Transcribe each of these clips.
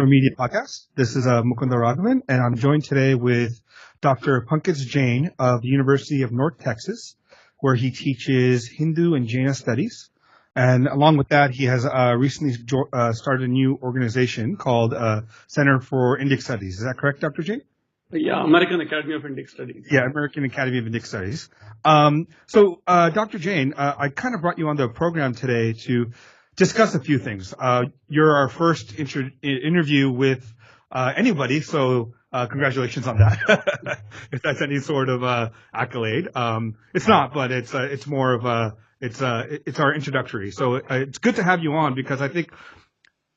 Media Podcast. This is Mukunda Raghavan, and I'm joined today with Dr. Pankaj Jain of the University of North Texas, where he teaches Hindu and Jaina studies. And along with that, he has recently started a new organization called Center for Indic Studies. Is that correct, Dr. Jain? Yeah, American Academy of Indic Studies. Yeah, American Academy of Indic Studies. Dr. Jain, I kind of brought you on the program today to discuss a few things. You're our first interview with anybody, so congratulations on that. If that's any sort of accolade, it's not, but it's more of it's our introductory. So it's good to have you on because I think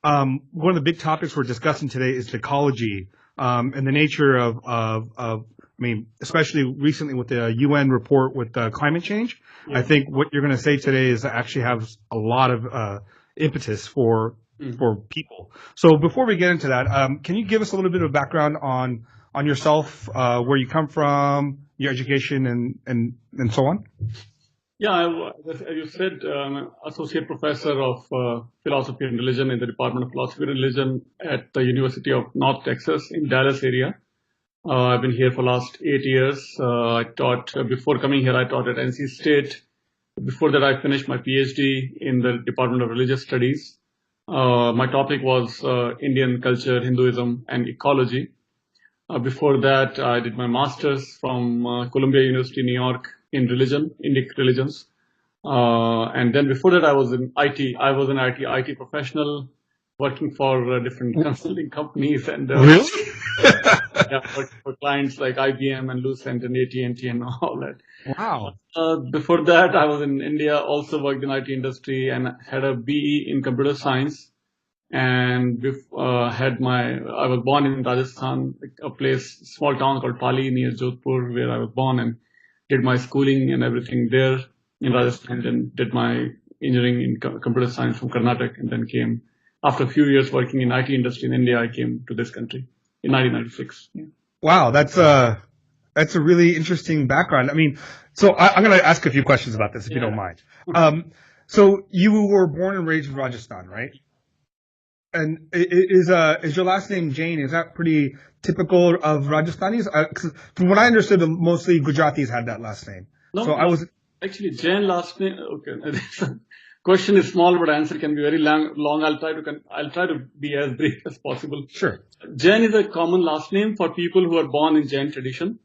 one of the big topics we're discussing today is ecology and the nature of especially recently with the UN report with climate change. Yeah. I think what you're going to say today is actually have a lot of impetus for people. So before we get into that, can you give us a little bit of background on yourself, where you come from, your education, and so on? Yeah, as you said, I'm an associate professor of philosophy and religion in the Department of Philosophy and Religion at the University of North Texas in Dallas area. I've been here for the last 8 years. I taught, before coming here, I taught at NC State. Before that, I finished my PhD in the Department of Religious Studies. My topic was Indian culture, Hinduism, and ecology. Before that, I did my master's from Columbia University, New York, in religion, Indic religions. And then before that, I was in IT. I was an IT professional working for different consulting companies and really? Yeah, for clients like IBM and Lucent and AT&T and all that. Wow. Before that, I was in India, also worked in IT industry and had a BE in computer science. And I was born in Rajasthan, a place, small town called Pali near Jodhpur, where I was born, and did my schooling and everything there in Rajasthan. Then did my engineering in computer science from Karnataka, and then came after a few years working in IT industry in India. I came to this country in 1996. Yeah. Wow, that's a really interesting background. I mean, so I'm going to ask a few questions about this if you don't mind. So you were born and raised in Rajasthan, right? And is your last name Jain? Is that pretty typical of Rajasthanis? From what I understood, mostly Gujaratis had that last name. No, so I was actually Jain last name. Okay, question is small, but answer can be very long. I'll try to be as brief as possible. Sure. Jain is a common last name for people who are born in Jain tradition.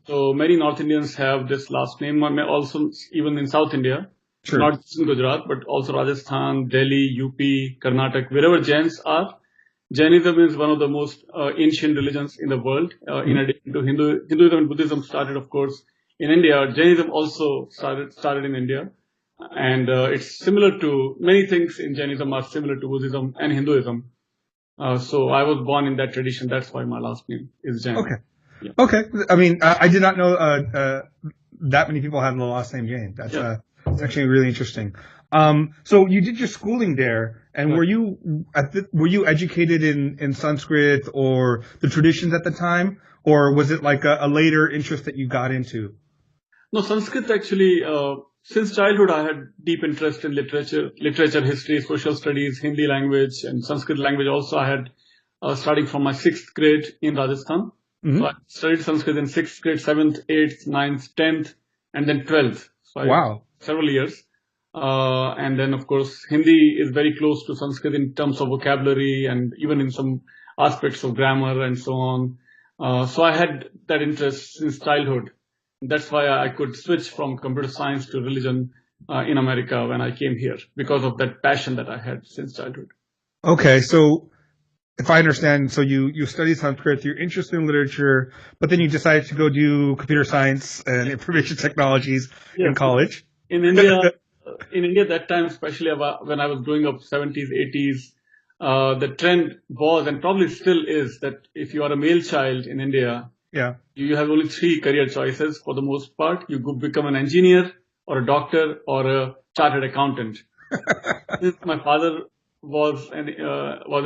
So many North Indians have this last name. Also, even in South India. Sure. Not just in Gujarat, but also Rajasthan, Delhi, UP, Karnataka, wherever Jains are. Jainism is one of the most ancient religions in the world. In addition to Hinduism and Buddhism started, of course, in India. Jainism also started in India. And it's similar to, many things in Jainism are similar to Buddhism and Hinduism. So I was born in that tradition. That's why my last name is Jain. Okay. Yeah. Okay. I mean, I did not know that many people have the last name Jain. It's actually really interesting. So you did your schooling there, and were you educated in Sanskrit or the traditions at the time, or was it like a later interest that you got into? No, Sanskrit actually. Since childhood, I had deep interest in literature, history, social studies, Hindi language, and Sanskrit language. Also, I had starting from my 6th grade in Rajasthan. So I studied Sanskrit in 6th grade, 7th, 8th, 9th, 10th, and then 12th. So wow. Several years. And then, of course, Hindi is very close to Sanskrit in terms of vocabulary and even in some aspects of grammar and so on. So I had that interest since childhood. That's why I could switch from computer science to religion in America when I came here, because of that passion that I had since childhood. Okay, so if I understand, so you studied Sanskrit, you're interested in literature, but then you decided to go do computer science and information technologies in college. In India, that time, especially when I was growing up, 70s, 80s, the trend was, and probably still is, that if you are a male child in India, you have only 3 career choices for the most part. You could become an engineer or a doctor or a chartered accountant. My father was an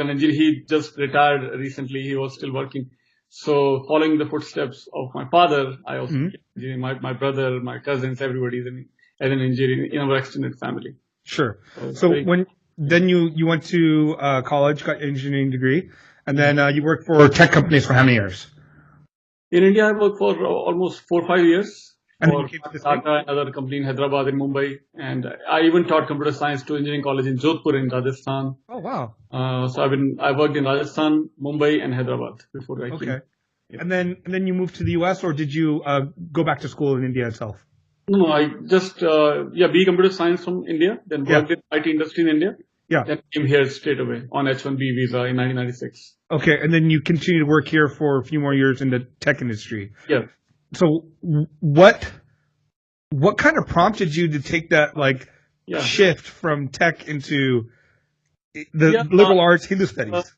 engineer. He just retired recently. He was still working. So following the footsteps of my father, I also my brother, my cousins, everybody is as an engineer in our extended family. Sure. So when then you went to college, got your engineering degree, and then you worked for tech companies for how many years? In India, I worked for almost 4 or 5 years And then you for came to the States? Tata, another company in Hyderabad, in Mumbai, and I even taught computer science to engineering college in Jodhpur in Rajasthan. Oh, wow. So I worked in Rajasthan, Mumbai, and Hyderabad before I came. Okay. And then you moved to the US, or did you go back to school in India itself? No, I just BE computer science from India, then worked in IT industry in India. Yeah. Then came here straight away on H-1B visa in 1996. Okay, and then you continued to work here for a few more years in the tech industry. Yeah. So what kind of prompted you to take that shift from tech into the liberal arts, Hindu studies?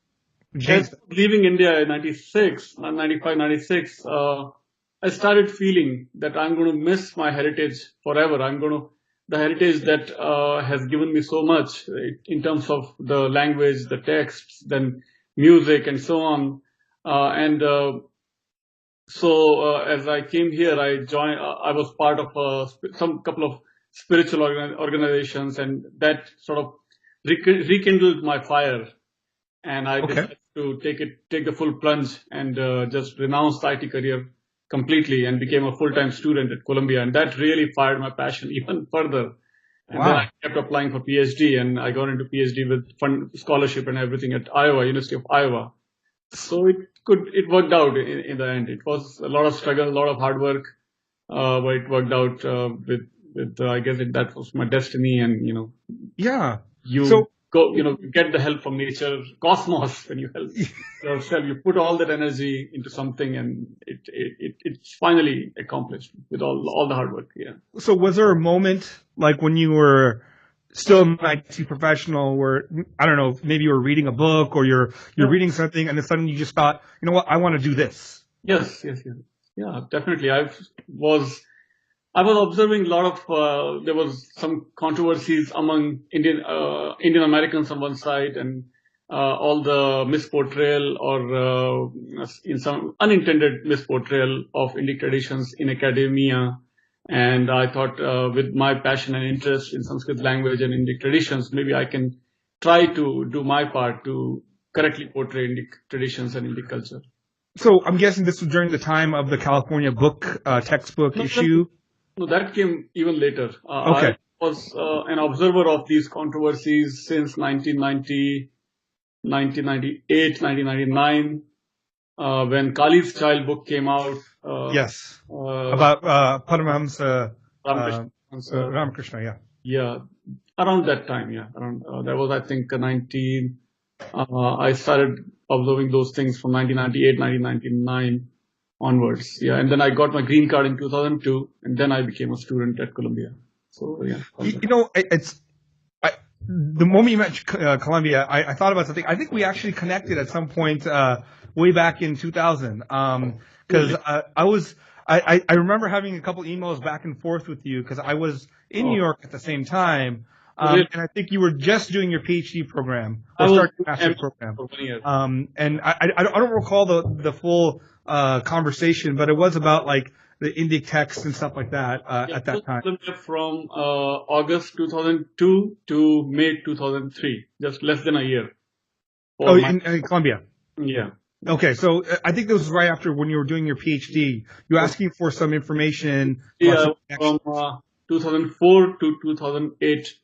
Leaving India in 96, 95, 96, I started feeling that I'm going to miss my heritage forever. The heritage that has given me so much in terms of the language, the texts, then music, and so on. So as I came here, I joined. I was part of some couple of spiritual organizations, and that sort of rekindled my fire. And I decided to take the full plunge and just renounce the IT career completely and became a full-time student at Columbia. And that really fired my passion even further. And then I kept applying for PhD, and I got into PhD with fund scholarship and everything at University of Iowa. So it worked out in the end. It was a lot of struggle, a lot of hard work, but it worked out with I guess that was my destiny. And you get the help from nature, cosmos, when you help yourself. You put all that energy into something, and it's finally accomplished with all the hard work. Yeah. So was there a moment like when you were still an IT professional where, I don't know, maybe you were reading a book or you're reading something and then suddenly you just thought, you know what, I want to do this? Yes. Yeah, definitely. I was observing a lot of, there was some controversies among Indian Americans on one side, and all the misportrayal or in some unintended misportrayal of Indic traditions in academia. And I thought with my passion and interest in Sanskrit language and Indic traditions, maybe I can try to do my part to correctly portray Indic traditions and Indic culture. So I'm guessing this was during the time of the California book textbook issue? No, that came even later. I was an observer of these controversies since 1990, 1998, 1999, when Kali's Child book came out. Yes. About Paramahamsa Ramakrishna, yeah. Yeah, around that time, yeah. That was, I think, I started observing those things from 1998, 1999 onwards. Yeah, and then I got my green card in 2002, and then I became a student at Columbia. So, yeah. The moment you mentioned Columbia, I thought about something. I think we actually connected at some point way back in 2000. Because I remember having a couple emails back and forth with you because I was in New York at the same time. And I think you were just doing your PhD program or starting your master's program. And I don't recall the full conversation, but it was about like the Indic text and stuff like that at that time. From August 2002 to May 2003, just less than a year. In Columbia. Yeah. Okay, so I think this was right after when you were doing your PhD. You were asking for some information. From 2004 to 2008.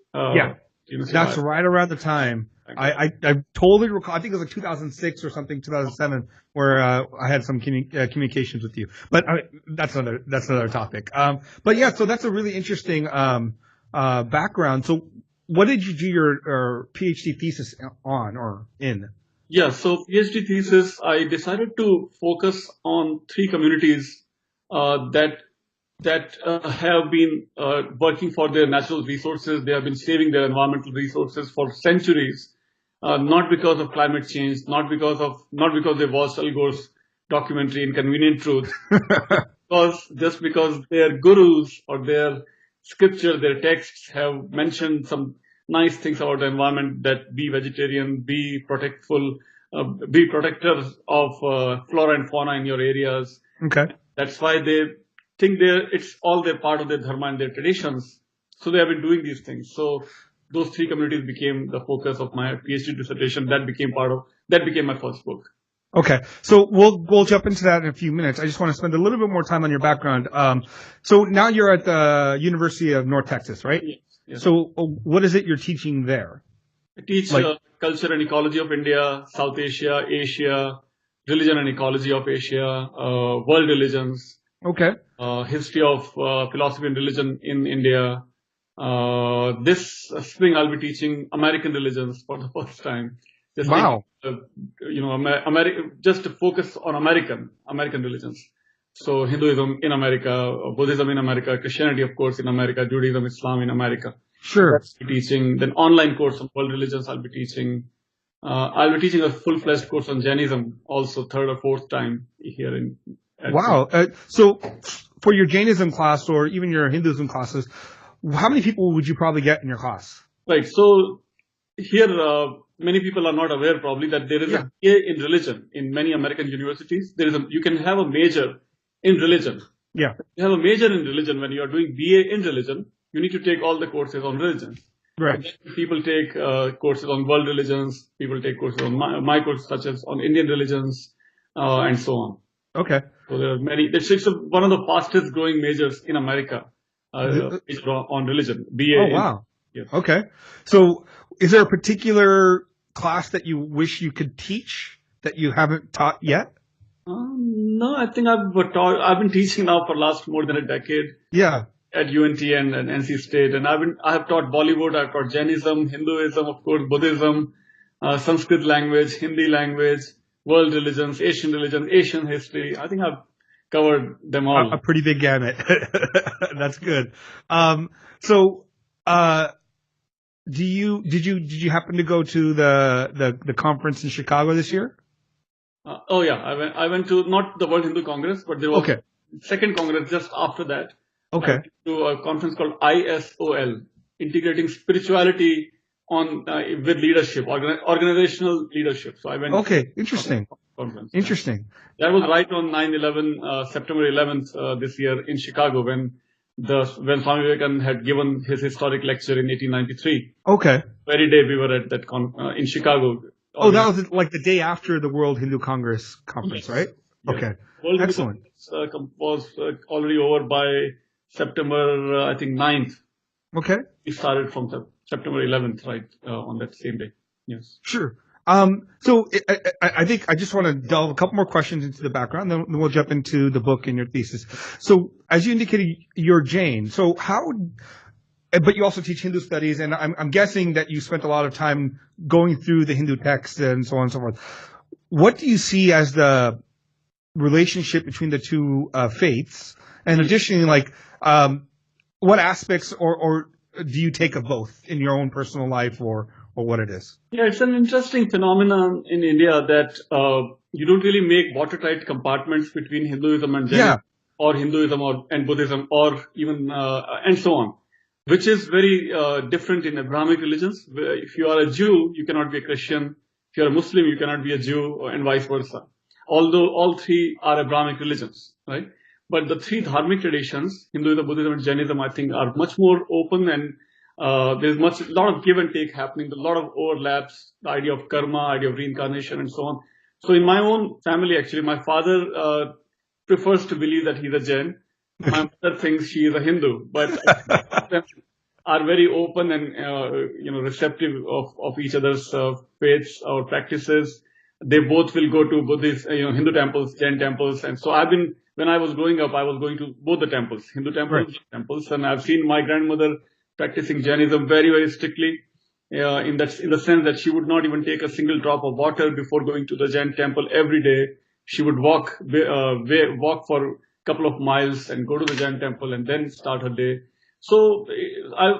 That's right around the time. I totally recall. I think it was like 2006 or something, 2007, where I had some communications with you. But that's another topic. But yeah, so that's a really interesting background. So, what did you do your PhD thesis on or in? Yeah, so PhD thesis, I decided to focus on 3 communities that have been working for their natural resources. They have been saving their environmental resources for centuries, not because of climate change, not because they watched Al Gore's documentary Inconvenient Truth, because their gurus or their scripture, their texts have mentioned some nice things about the environment, that be vegetarian, be protectful, be protectors of flora and fauna in your areas. Okay. That's why they think it's all their part of their dharma and their traditions. So they have been doing these things. So those three communities became the focus of my PhD dissertation. That became my first book. Okay, so we'll jump into that in a few minutes. I just want to spend a little bit more time on your background. So now you're at the University of North Texas, right? Yes. Yes. So what is it you're teaching there? I teach culture and ecology of India, South Asia, Asia, religion and ecology of Asia, world religions. Okay. History of philosophy and religion in India. This spring I'll be teaching American religions for the first time. Just wow. Just to focus on American religions. So Hinduism in America, Buddhism in America, Christianity, of course, in America, Judaism, Islam in America. Sure. I'll be teaching. Then online course on world religions I'll be teaching. I'll be teaching a full-fledged course on Jainism, also third or fourth time here in. Wow. So for your Jainism class or even your Hinduism classes, how many people would you probably get in your class? Right. So here, many people are not aware probably that there is a BA in religion in many American universities. You can have a major in religion. Yeah. You have a major in religion. When you are doing BA in religion, you need to take all the courses on religion. Right. People take courses on world religions. People take courses on my course, such as on Indian religions, and so on. Okay. So there are many. It's one of the fastest growing majors in America on religion. BA. Oh, wow. Yes. Okay. So is there a particular class that you wish you could teach that you haven't taught yet? No, I think I've been teaching now for last more than a decade. Yeah. At UNT and NC State, and I have taught Bollywood, I've taught Jainism, Hinduism, of course, Buddhism, Sanskrit language, Hindi language, world religions, Asian history. I think I've covered them all. A pretty big gamut. That's good. So, did you happen to go to the conference in Chicago this year? Oh yeah, I went to not the World Hindu Congress, but there was second congress just after that. Okay. I went to a conference called ISOL, Integrating Spirituality with Leadership, organizational leadership. So I went. Okay, interesting. Conference. Interesting. That was right on 9/11, September 11th this year in Chicago when Swami Vivekananda had given his historic lecture in 1893. Okay. Very day we were at that in Chicago. Oh, that was like the day after the World Hindu Congress conference, yes. Right? Yes. Okay. World Excellent. Hindu Congress was already over by September, I think 9th. Okay. We started from September 11th, right, on that same day. Yes. Sure. So I think I just want to delve a couple more questions into the background, then we'll jump into the book and your thesis. So as you indicated, you're Jain. So but you also teach Hindu studies, and I'm guessing that you spent a lot of time going through the Hindu texts and so on and so forth. What do you see as the relationship between the two faiths? And additionally, what aspects or do you take of both in your own personal life or what it is? Yeah, it's an interesting phenomenon in India that you don't really make watertight compartments between Hinduism and Jainism, or Hinduism and Buddhism, or even and so on, which is very different in Abrahamic religions. If you are a Jew, you cannot be a Christian. If you are a Muslim, you cannot be a Jew, and vice versa. Although all three are Abrahamic religions, right? But the three Dharmic traditions, Hinduism, Buddhism, and Jainism, I think are much more open, and there's a lot of give and take happening, a lot of overlaps, the idea of karma, idea of reincarnation, and so on. So in my own family, actually, my father prefers to believe that he's a Jain. My mother thinks she is a Hindu, but are very open and receptive of each other's faiths or practices. They both will go to Buddhist, Hindu temples, Jain temples, and so when I was growing up, I was going to both the temples, Hindu temples, Jain temples, and I've seen my grandmother practicing Jainism very, very strictly, in the sense that she would not even take a single drop of water before going to the Jain temple every day. She would walk for a couple of miles and go to the Jain temple and then start her day. So I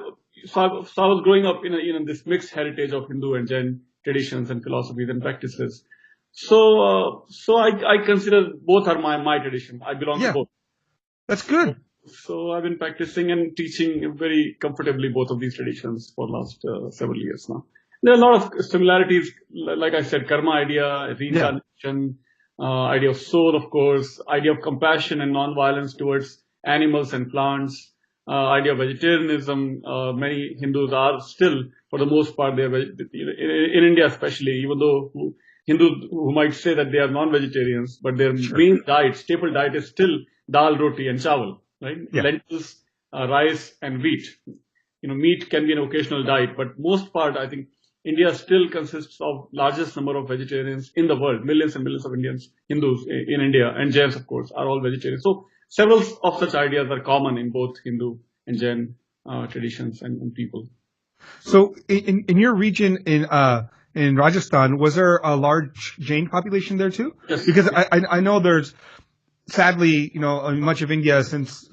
was growing up in this mixed heritage of Hindu and Jain traditions and philosophies and practices. So I consider both are my tradition. I belong to both. That's good. So I've been practicing and teaching very comfortably both of these traditions for the last several years now. There are a lot of similarities, like I said, karma idea, reincarnation, idea of soul, of course, idea of compassion and non-violence towards animals and plants, idea of vegetarianism. Many Hindus are still, for the most part, they are in India especially, even though Hindus who might say that they are non-vegetarians, but their main diet, staple diet is still dal, roti, and chawal, right? Yeah. Lentils, rice, and wheat. Meat can be an occasional diet, but most part, I think, India still consists of largest number of vegetarians in the world. Millions and millions of Indians, Hindus in India, and Jains, of course, are all vegetarians. So several of such ideas are common in both Hindu and Jain traditions and people. So in your region in Rajasthan, was there a large Jain population there too? Yes. Because I know there's, sadly, much of India since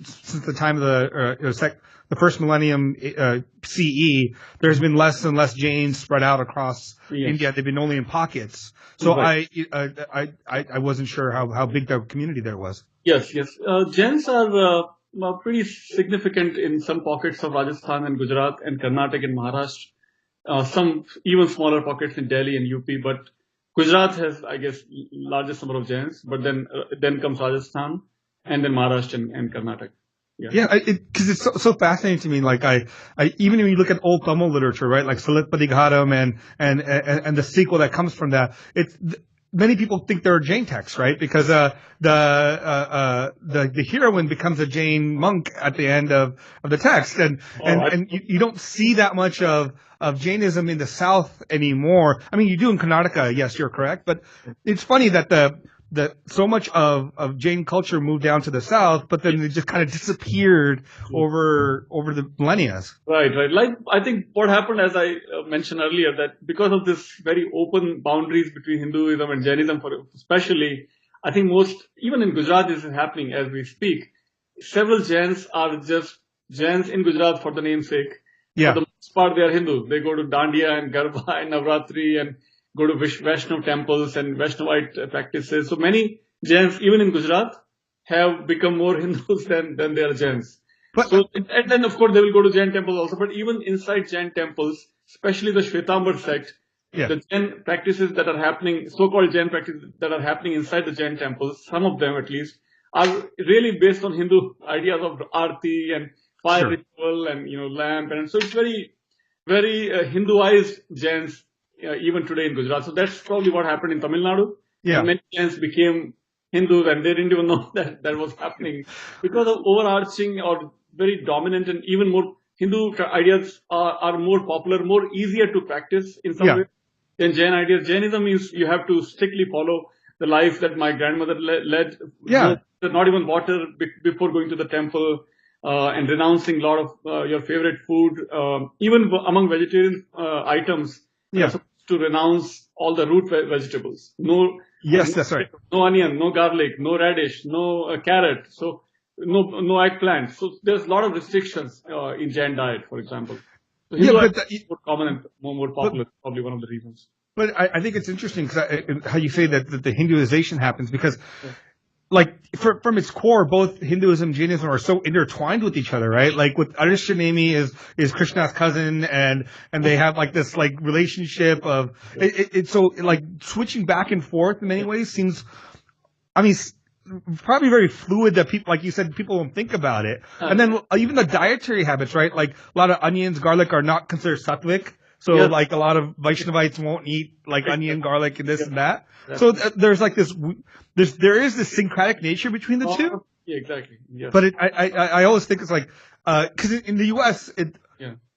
the time of the first millennium CE, there's been less and less Jains spread out across India. They've been only in pockets. So I wasn't sure how big the community there was. Yes. Jains are pretty significant in some pockets of Rajasthan and Gujarat and Karnataka and Maharashtra. Some even smaller pockets in Delhi and UP, but Gujarat has, I guess, largest number of Jains, but then comes Rajasthan and then Maharashtra and Karnataka. Yeah, because it's so fascinating to me. Like even when you look at old Tamil literature, right, like Salipadigaram and the sequel that comes from that, many people think they're Jain texts, right? Because the heroine becomes a Jain monk at the end of the text, and you don't see that much of Jainism in the South anymore. I mean, you do in Karnataka, yes, you're correct, but it's funny that so much of Jain culture moved down to the South, but then it just kind of disappeared over the millennia. Right. Like, I think what happened, as I mentioned earlier, that because of this very open boundaries between Hinduism and Jainism, especially, I think even in Gujarat, this is happening as we speak. Several Jains are just Jains in Gujarat for the namesake. Yeah. For the most part, they are Hindus. They go to Dandiya and Garba and Navratri and go to Vaishnav temples and Vaishnavite practices. So many Jains, even in Gujarat, have become more Hindus than they are Jains. And then, of course, they will go to Jain temples also. But even inside Jain temples, especially the Shwetambar sect, the Jain practices that are happening, so-called Jain practices that are happening inside the Jain temples, some of them at least, are really based on Hindu ideas of arti and fire ritual and lamp. And so it's very, very Hinduized Jains. Even today in Gujarat. So that's probably what happened in Tamil Nadu. Yeah. Many Jains became Hindus and they didn't even know that was happening because of overarching or very dominant and even more Hindu ideas are more popular, more easier to practice in some way than Jain ideas. Jainism means you have to strictly follow the life that my grandmother led. Not even water before going to the temple and renouncing a lot of your favorite food. Even among vegetarian items, you're supposed to renounce all the root vegetables. That's right. No onion, no garlic, no radish, no carrot. So no eggplant. So there's a lot of restrictions in Jain diet, for example. So Hindu is more common and more popular. Probably one of the reasons. But I think it's interesting how you say that the Hinduization happens because. Like from its core, both Hinduism and Jainism are so intertwined with each other, right? Like with Arishanemi is Krishna's cousin, and they have like this like relationship of it's so like switching back and forth in many ways seems, I mean, probably very fluid that people, like you said, people won't think about it. And then even the dietary habits, right? Like a lot of onions, garlic are not considered sattvic. So like a lot of Vaishnavites won't eat like onion, garlic, and this and that. So there's like there is this syncretic nature between the two. Yeah, exactly. Yes. But I always think it's like, cause in the U.S.,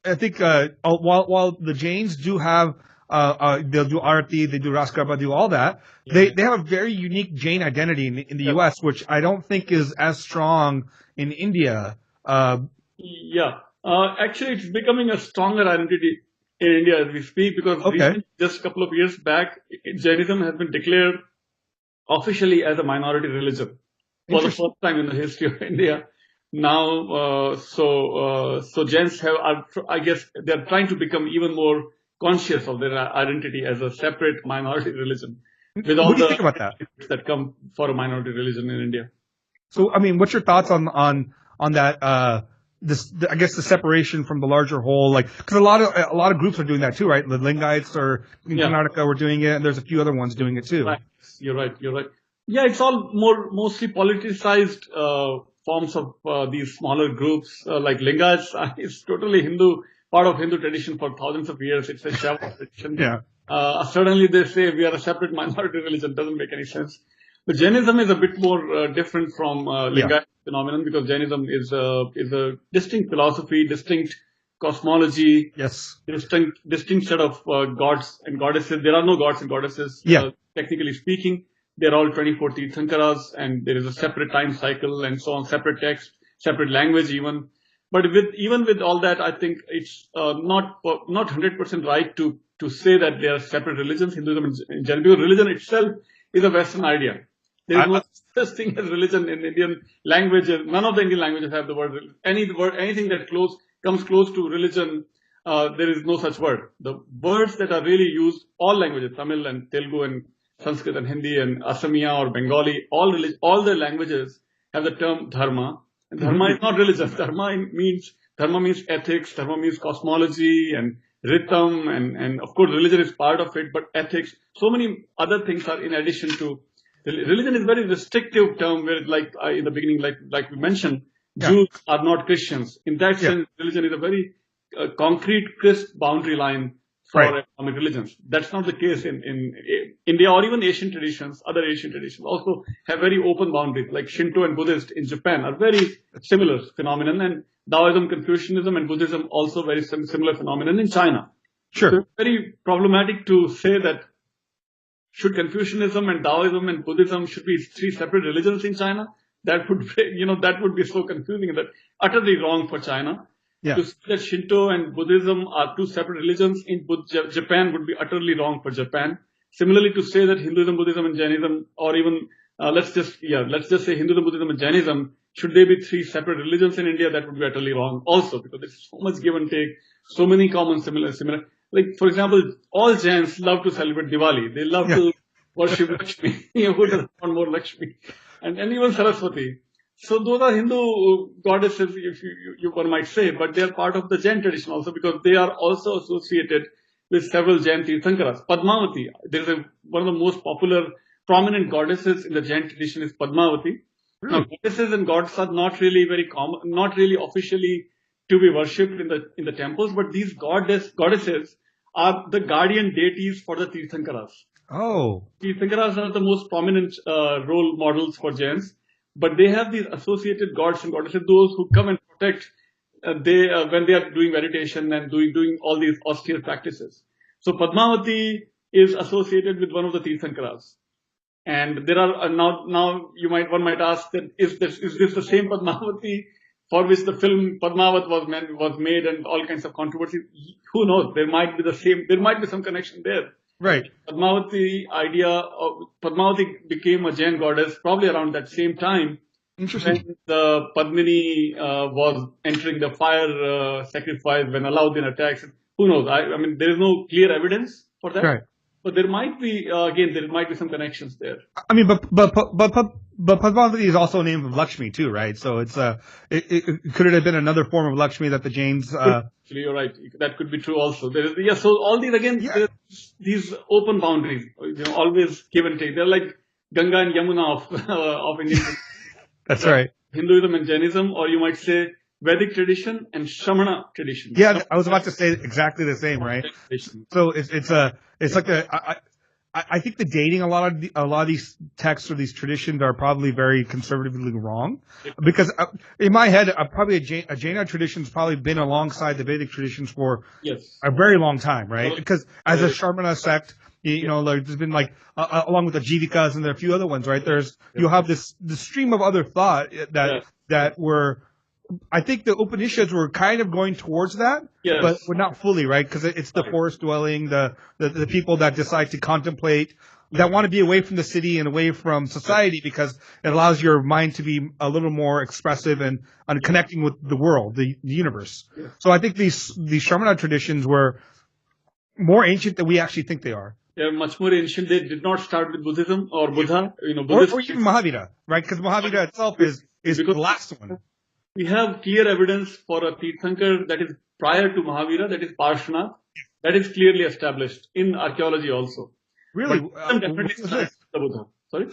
I think, while the Jains do have, they'll do arati, they do ras garba, do all that. They have a very unique Jain identity in the U.S., which I don't think is as strong in India. Actually, it's becoming a stronger identity in India as we speak because recently, just a couple of years back, Jainism has been declared officially as a minority religion for the first time in the history of India. Now, so Jains I guess they're trying to become even more conscious of their identity as a separate minority religion. With all what do you think about that come for a minority religion in India. So, I mean, what's your thoughts on that? I guess the separation from the larger whole, like, because a lot of groups are doing that too, right? The Lingayites in Karnataka were doing it, and there's a few other ones doing it too. Right. You're right. Yeah, it's all mostly politicized forms of these smaller groups like Lingas is totally Hindu, part of Hindu tradition for thousands of years. It's a Shaiva tradition. Yeah. Suddenly they say we are a separate minority religion. Doesn't make any sense. But Jainism is a bit more different from Lingayat phenomenon, because Jainism is a distinct philosophy, distinct cosmology, Yes. distinct set of gods and goddesses. There are no gods and goddesses, technically speaking. They're all 24 Tirthankaras, and there is a separate time cycle and so on, separate text, separate language even. But even with all that, I think it's not 100% right to say that they are separate religions, Hinduism and Jainism, because religion itself is a Western idea. There is no such thing as religion in Indian languages. None of the Indian languages have the word, anything that comes close to religion. There is no such word. The words that are really used, all languages, Tamil and Telugu and Sanskrit and Hindi and Asamiya or Bengali, all the languages have the term dharma. And dharma is not religion. Dharma means ethics. Dharma means cosmology and rhythm, and of course religion is part of it. But ethics, so many other things are in addition to. Religion is a very restrictive term, where in the beginning, like we mentioned, Jews are not Christians. In that sense, religion is a very concrete, crisp boundary line for economic religions. That's not the case in India, or even Asian traditions. Other Asian traditions also have very open boundaries, like Shinto and Buddhist in Japan are very similar phenomenon, and Taoism, Confucianism, and Buddhism also very similar phenomenon in China. Sure. So it's very problematic to say that should Confucianism and Taoism and Buddhism should be three separate religions in China. That would be so confusing, and that utterly wrong for China. Yeah. To say that Shinto and Buddhism are two separate religions in Japan would be utterly wrong for Japan. Similarly, to say that Hinduism, Buddhism, and Jainism, or even let's just say Hinduism, Buddhism, and Jainism, should they be three separate religions in India? That would be utterly wrong also, because there's so much give and take, so many common similar. Like, for example, all Jains love to celebrate Diwali. They love to worship Lakshmi. Who doesn't want more Lakshmi? And even Saraswati. So those are Hindu goddesses, if one might say, but they are part of the Jain tradition also, because they are also associated with several Jain Tirthankaras. Padmavati, one of the most popular, prominent goddesses in the Jain tradition is Padmavati. Now, goddesses and gods are not really very common, not really officially to be worshipped in the temples, but these goddesses are the guardian deities for the Tirthankaras. Oh. Tirthankaras are the most prominent role models for Jains, but they have these associated gods and goddesses, those who come and protect when they are doing meditation and doing all these austere practices. So Padmavati is associated with one of the Tirthankaras. And there are now one might ask that is this the same Padmavati for which the film Padmavat was made, and all kinds of controversies? Who knows? There might be some connection there. Right. Padmavati became a Jain goddess probably around that same time. Interesting. When the Padmini was entering the fire sacrifice when Alauddin attacks. Who knows? I mean, there is no clear evidence for that. Right. But there might be some connections there. I mean, but Padmavati is also a name of Lakshmi too, right? So it's could it have been another form of Lakshmi that the Jains? Actually, you're right. That could be true also. So all these again, these open boundaries, always give and take. They're like Ganga and Yamuna of Indian. That's right. Hinduism and Jainism, or you might say Vedic tradition and Shramana tradition. Yeah, I was about to say exactly the same, right? So it's like I think the dating a lot of these texts or these traditions are probably very conservatively wrong, because in my head, probably a Jaina tradition has probably been alongside the Vedic traditions for a very long time, right? Because as a Shramana sect, there's been along with the Jivikas and there are a few other ones, right? You have the stream of other thought that were. I think the Upanishads were kind of going towards that, but we're not fully, right? Because it's the forest dwelling, the people that decide to contemplate, that want to be away from the city and away from society, because it allows your mind to be a little more expressive and connecting with the world, the universe. Yeah. So I think these Shramana traditions were more ancient than we actually think they are. They're much more ancient. They did not start with Buddhism or Buddha, or even Mahavira, right? Because Mahavira itself is the last one. We have clear evidence for a Tirthankar that is prior to Mahavira, that is Parshvanath. That is clearly established in archaeology also. Really? Definitely the Buddha. Sorry?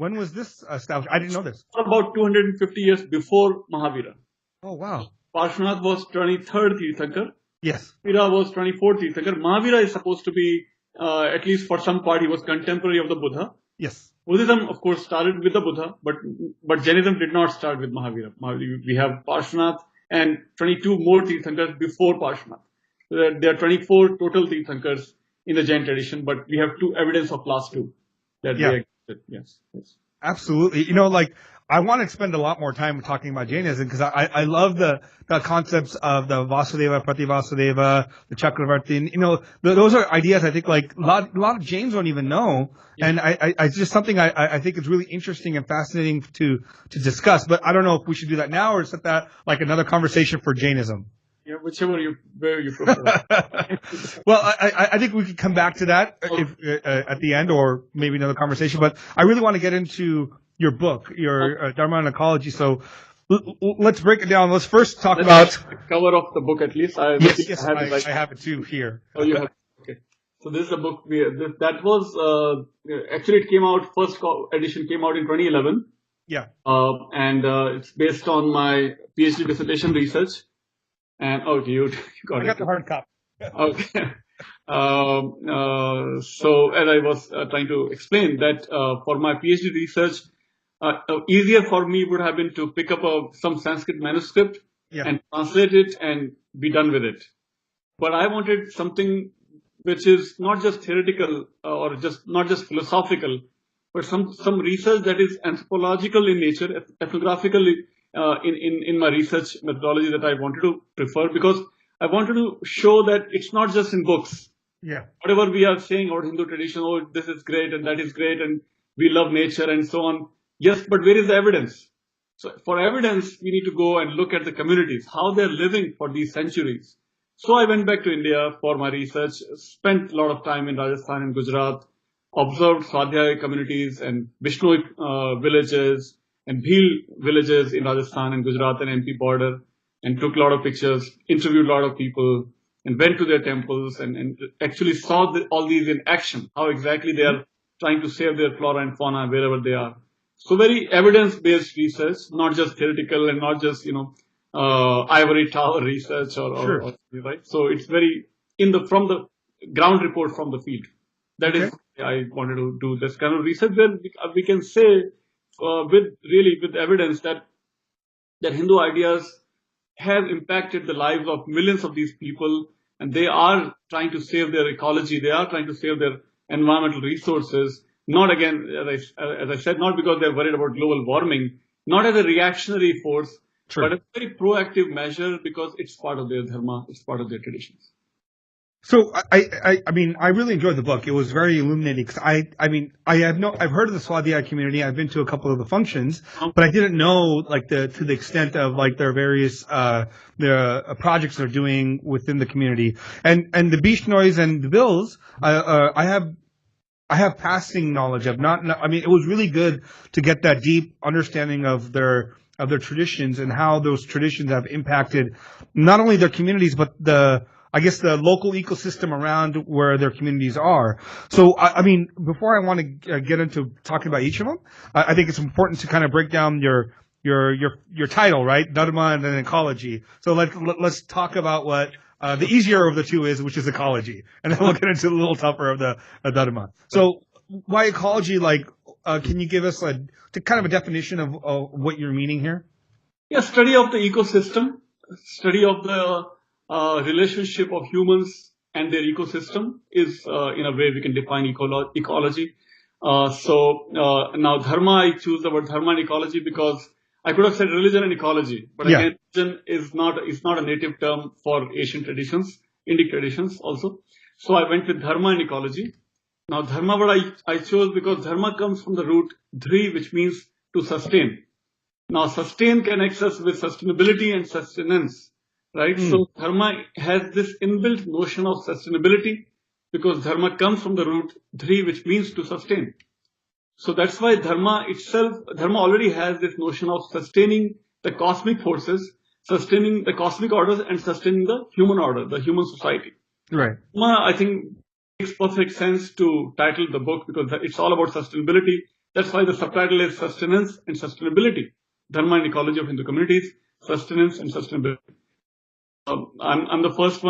When was this established? I didn't know this. About 250 years before Mahavira. Oh, wow. Parshvanath was 23rd Tirthankar. Yes. Mahavira was 24th Tirthankar. Mahavira is supposed to be, at least for some part, he was contemporary of the Buddha. Yes. Buddhism, of course, started with the Buddha, but Jainism did not start with Mahavira. We have Parshvanath and 22 more Tirthankars before Parshvanath. There are 24 total Tirthankars in the Jain tradition, but we have evidence of last two that they existed. Yes. Absolutely. I want to spend a lot more time talking about Jainism because I love the concepts of the Vasudeva, Prativasudeva, the Chakravartin. Those are ideas I think like a lot of Jains don't even know. Yeah. And it's just something I think is really interesting and fascinating to discuss. But I don't know if we should do that now or set that like another conversation for Jainism. Yeah, where you prefer. Well, I think we could come back to that at the end or maybe another conversation. But I really want to get into your book, your Dharma and Ecology. So let's break it down. Let's first talk about the cover of the book at least. Yes, I have it too here. Oh, you have okay. So this is a book that was actually it came out first edition came out in 2011. Yeah. And it's based on my PhD dissertation research. And okay, you got I got the hard copy. Okay. So as I was trying to explain that for my PhD research, easier for me would have been to pick up some Sanskrit manuscript and translate it and be done with it. But I wanted something which is not just theoretical or not just philosophical, but some research that is anthropological in nature, ethnographical in my research methodology that I wanted to prefer, because I wanted to show that it's not just in books. Yeah. Whatever we are saying about Hindu tradition, oh, this is great and that is great and we love nature and so on. Yes, but where is the evidence? So for evidence, we need to go and look at the communities, how they're living for these centuries. So I went back to India for my research, spent a lot of time in Rajasthan and Gujarat, observed Swadhyaya communities and Bishnoi villages and Bhil villages in Rajasthan and Gujarat and MP border, and took a lot of pictures, interviewed a lot of people, and went to their temples and actually saw all these in action, how exactly they are trying to save their flora and fauna wherever they are. So very evidence-based research, not just theoretical and not just, ivory tower research or right. So it's very from the ground report from the field. That is, I wanted to do this kind of research where we can say with evidence that Hindu ideas have impacted the lives of millions of these people, and they are trying to save their ecology. They are trying to save their environmental resources. Not again, as I said, not because they're worried about global warming, not as a reactionary force, but a very proactive measure because it's part of their dharma, it's part of their traditions. So I mean, I really enjoyed the book. It was very illuminating because I've heard of the Swadhyaya community. I've been to a couple of the functions, but I didn't know to the extent of their various their projects they're doing within the community. And the Bishnois and the Bhils, I have passing knowledge of. It was really good to get that deep understanding of their traditions and how those traditions have impacted not only their communities but the local ecosystem around where their communities are. So, before I want to get into talking about each of them, I think it's important to kind of break down your title, right? Dharma and then ecology. So let's talk about what the easier of the two is, which is ecology, and then we'll get into the little tougher of the Dharma. So, why ecology? Can you give us kind of a definition of what you're meaning here? Yeah, study of the ecosystem, study of the relationship of humans and their ecosystem is, in a way, we can define ecology. Now dharma, I choose the word dharma and ecology because I could have said religion and ecology, but again, religion is not a native term for Asian traditions, Indic traditions also. So I went with dharma and ecology. Now dharma, what I chose because dharma comes from the root dhri, which means to sustain. Now sustain connects us with sustainability and sustenance. Right? So dharma has this inbuilt notion of sustainability because dharma comes from the root dhri, which means to sustain. So that's why dharma already has this notion of sustaining the cosmic forces, sustaining the cosmic orders, and sustaining the human order, the human society. Right. Dharma, I think, makes perfect sense to title the book because it's all about sustainability. That's why the subtitle is Sustenance and Sustainability, Dharma and Ecology of Hindu Communities, Sustenance and Sustainability. I'm the first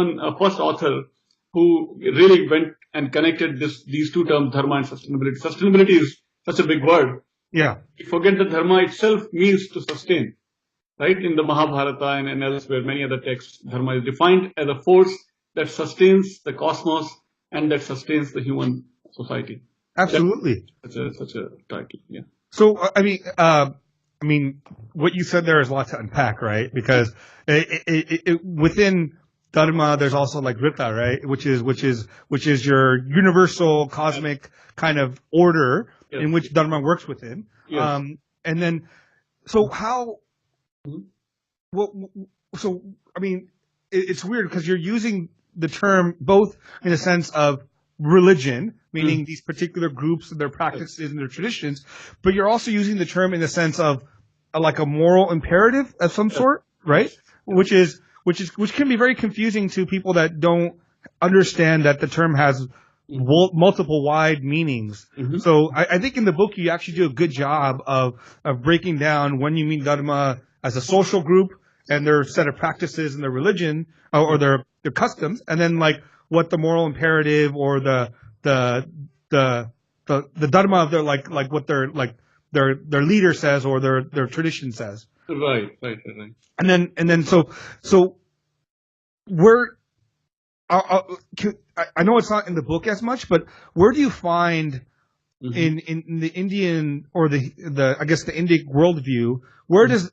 author who really went and connected these two terms, Dharma and sustainability. Sustainability is such a big word. Yeah. We forget that Dharma itself means to sustain. Right? In the Mahabharata and elsewhere, many other texts, Dharma is defined as a force that sustains the cosmos and that sustains the human society. Absolutely. Such a title, yeah. So, I mean, what you said there is a lot to unpack, right? Because within Dharma, there's also like Rita, right? Which is your universal cosmic kind of order in which Dharma works within. Yes. And then, so how? Well, so I mean, it's weird because you're using the term both in a sense of religion, meaning these particular groups and their practices and their traditions, but you're also using the term in the sense of like a moral imperative of some sort, right? Which can be very confusing to people that don't understand that the term has multiple wide meanings. So I think in the book you actually do a good job of breaking down when you mean Dharma as a social group and their set of practices and their religion or their customs, and then like what the moral imperative or the Dharma of their like what their leader says or their tradition says. Right. And then so where I know it's not in the book as much, but where do you find in the Indian or the I guess the Indic worldview, where does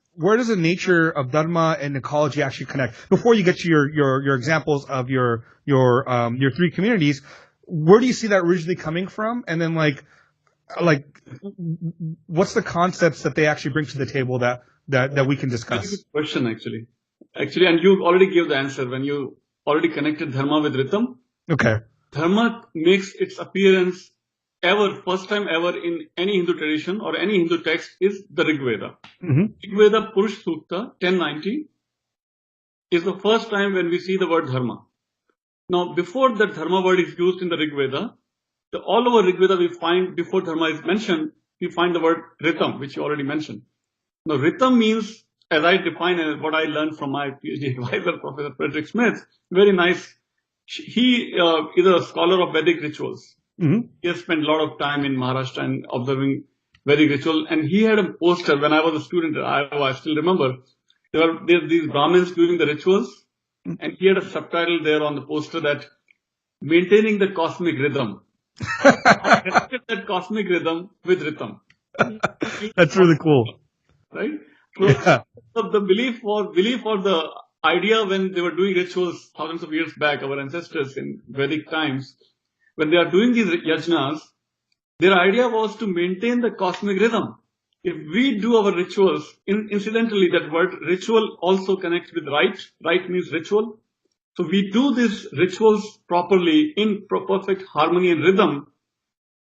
the nature of Dharma and ecology actually connect? Before you get to your examples of your three communities, where do you see that originally coming from? And then like what's the concepts that they actually bring to the table that we can discuss? That's a good question actually, and you already gave the answer when you already connected Dharma with Rhythm. Okay. Dharma makes its appearance first time ever in any Hindu tradition or any Hindu text is the Rig Veda. Rig Veda Purush Sukta 1090 is the first time when we see the word Dharma. Now, before that Dharma word is used in the Rig Veda, all over Rig Veda we find, before Dharma is mentioned, we find the word Ritam, which you already mentioned. Now, Ritam means, as I define and what I learned from my PhD advisor, Professor Frederick Smith, very nice. He is a scholar of Vedic rituals. He has spent a lot of time in Maharashtra and observing Vedic ritual. And he had a poster when I was a student at Iowa, I still remember. There were these Brahmins doing the rituals. And he had a subtitle there on the poster that maintaining the cosmic rhythm. I connected that cosmic rhythm with rhythm. That's really cool. Right? So the belief or the idea when they were doing rituals thousands of years back, our ancestors in Vedic times, when they are doing these yajnas, their idea was to maintain the cosmic rhythm. If we do our rituals, incidentally, that word ritual also connects with rite. Rite means ritual. So we do these rituals properly in perfect harmony and rhythm,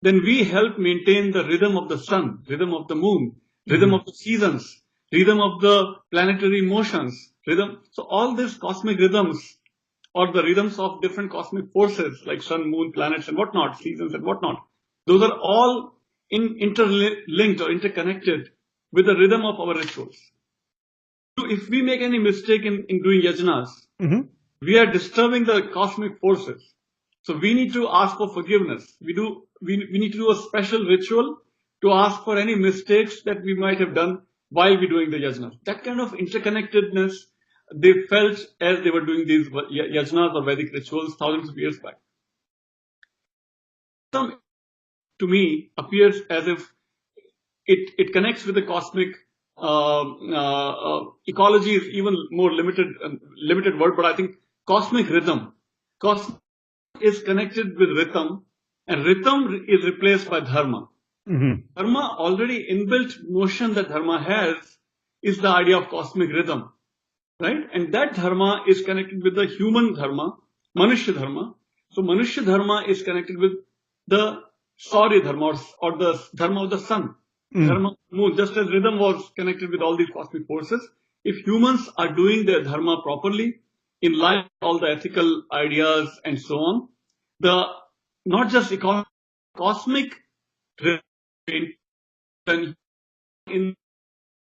then we help maintain the rhythm of the sun, rhythm of the moon, rhythm of the seasons, rhythm of the planetary motions, rhythm. So all these cosmic rhythms or the rhythms of different cosmic forces like sun, moon, planets and whatnot, seasons and whatnot, those are all interlinked or interconnected with the rhythm of our rituals. So if we make any mistake in doing yajnas, we are disturbing the cosmic forces. So we need to ask for forgiveness. We need to do a special ritual to ask for any mistakes that we might have done while we're doing the yajnas. That kind of interconnectedness they felt as they were doing these yajnas or Vedic rituals thousands of years back. Some, to me, appears as if it connects with the cosmic ecology is even more limited word, but I think cosmic rhythm. Cosmic is connected with rhythm, and rhythm is replaced by dharma. Dharma, already inbuilt notion that dharma has is the idea of cosmic rhythm, right? And that dharma is connected with the human dharma, manushya dharma. So manushya dharma is connected with the Saurya dharma or the dharma of the sun, dharma of the moon. Just as rhythm was connected with all these cosmic forces, if humans are doing their dharma properly, in line with all the ethical ideas and so on, the not just cosmic and in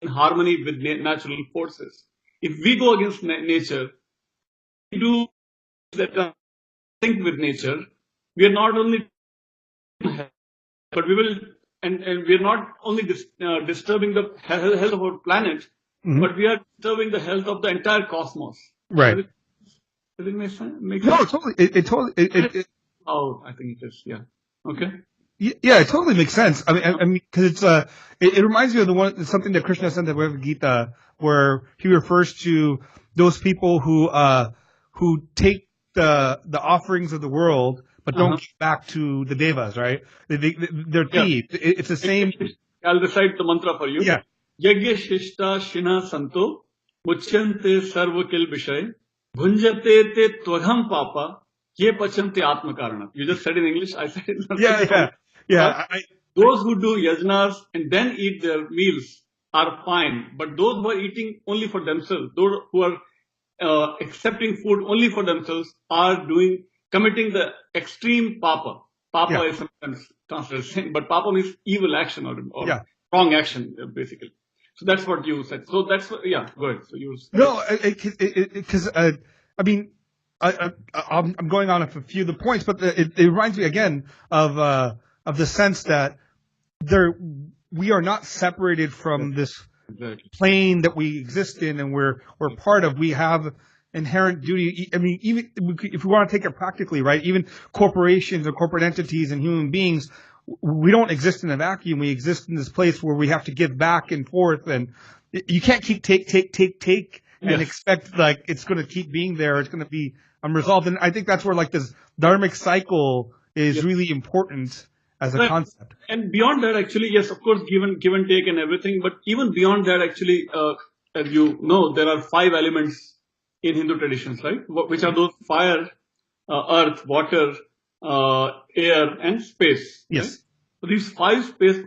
harmony with natural forces. If we go against nature, we do that sync with nature. We are not only, but we will, and we are not only disturbing the health of our planet, but we are disturbing the health of the entire cosmos. Right. Does it make sense? No, totally. It totally. Oh, I think it is. Yeah. Okay. Yeah, it totally makes sense. I mean, because it reminds me of something that Krishna said in the Bhagavad Gita, where he refers to those people who take the offerings of the world but don't give back to the devas, right? They're thieves. It's the same. I'll recite the mantra for you. Yeah. Yagya shishta shina santo muchyante sarvakil vishay bhunjate te tvagam papa ye pachante atma karana. You just said in English. I said it. Yeah. Those who do yajnas and then eat their meals are fine, but those who are eating only for themselves, those who are accepting food only for themselves, are committing the extreme papa. Papa is sometimes translated sin, but papa means evil action or wrong action, basically. So that's what you said. So that's what, go ahead. So you. No, because I mean, I'm going on a few of the points, but it reminds me again of the sense that we are not separated from this plane that we exist in and we're part of. We have inherent duty. I mean, even if we want to take it practically, right? Even corporations or corporate entities and human beings, we don't exist in a vacuum. We exist in this place where we have to give back and forth, and you can't keep take and expect like it's going to keep being there. It's going to be unresolved. And I think that's where like this dharmic cycle is really important as a concept. And beyond that, actually, yes, of course, give and take and everything. But even beyond that, actually, as you know, there are 5 elements in Hindu traditions, right? Which are those: fire, earth, water, air, and space. Yes. Right? So these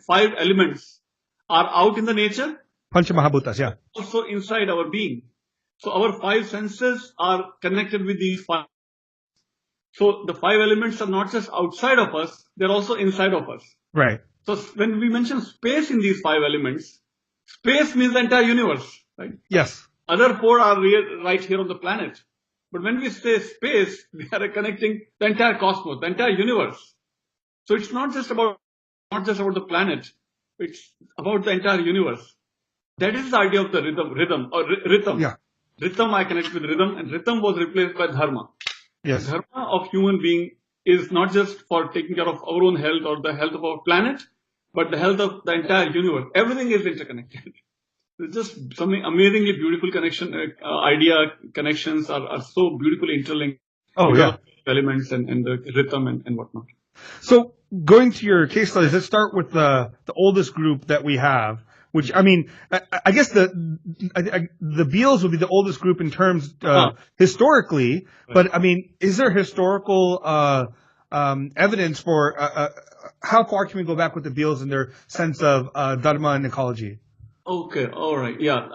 5 elements are out in the nature. Pancha Mahabhutas, yeah. Also inside our being. So our 5 senses are connected with these 5. So the 5 elements are not just outside of us, they're also inside of us. Right. So when we mention space in these 5 elements, space means the entire universe, right? Yes. Other 4 are right here on the planet. But when we say space, we are connecting the entire cosmos, the entire universe. So it's not just about the planet, it's about the entire universe. That is the idea of the rhythm. Yeah. Rhythm, I connect with rhythm, and rhythm was replaced by dharma. Yes. The dharma of human being is not just for taking care of our own health or the health of our planet, but the health of the entire universe. Everything is interconnected. It's just something amazingly beautiful connections are so beautifully interlinked. Oh, yeah. Elements and the rhythm and whatnot. So going to your case studies, let's start with the oldest group that we have, which, I mean, I guess the Bhils would be the oldest group in terms historically, but I mean, is there historical evidence for how far can we go back with the Bhils in their sense of Dharma and ecology? Okay, all right, yeah,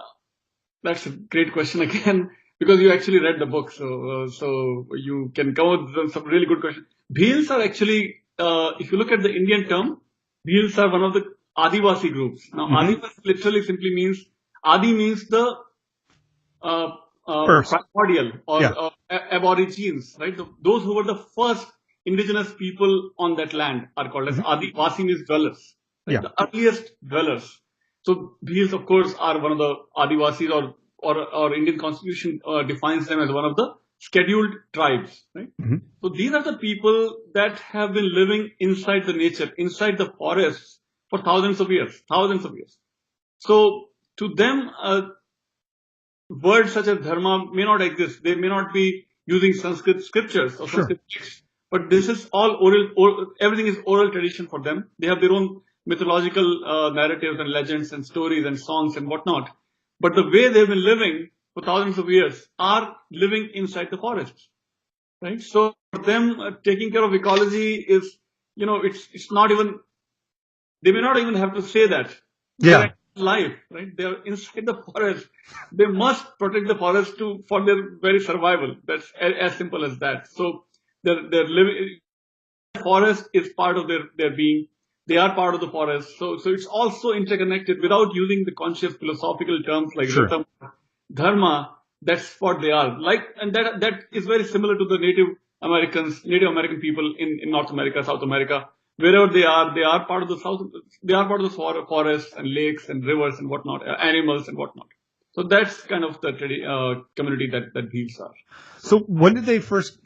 that's a great question again, because you actually read the book, so you can come with some really good questions. Bhils are actually, if you look at the Indian term, Bhils are one of the Adivasi groups. Now, Adivasi literally simply means, Adi means the primordial or aborigines, right? Those who were the first indigenous people on that land are called as Adivasi, means dwellers, right? The earliest dwellers. So Bhils, of course, are one of the Adivasis, or Indian Constitution defines them as one of the scheduled tribes, right? So these are the people that have been living inside the nature, inside the forests for thousands of years. So to them, words such as dharma may not exist. They may not be using Sanskrit scriptures or Sanskrit texts, but this is all oral. Everything is oral tradition for them. They have their own mythological narratives and legends and stories and songs and whatnot. But the way they've been living for thousands of years are living inside the forests, right? So for them, taking care of ecology is, it's not even, they may not even have to say that. Yeah. Life, right? They are inside the forest. They must protect the forest for their very survival. That's as simple as that. So they're living. Forest is part of their being. They are part of the forest. So it's also interconnected without using the conscious philosophical terms like Sure. rhythm, dharma. That's what they are like, and that is very similar to the Native American people in North America, South America. Wherever they are part of the south. They are part of the forests and lakes and rivers and whatnot, animals and whatnot. So that's kind of the community that Bhils are. So when did they first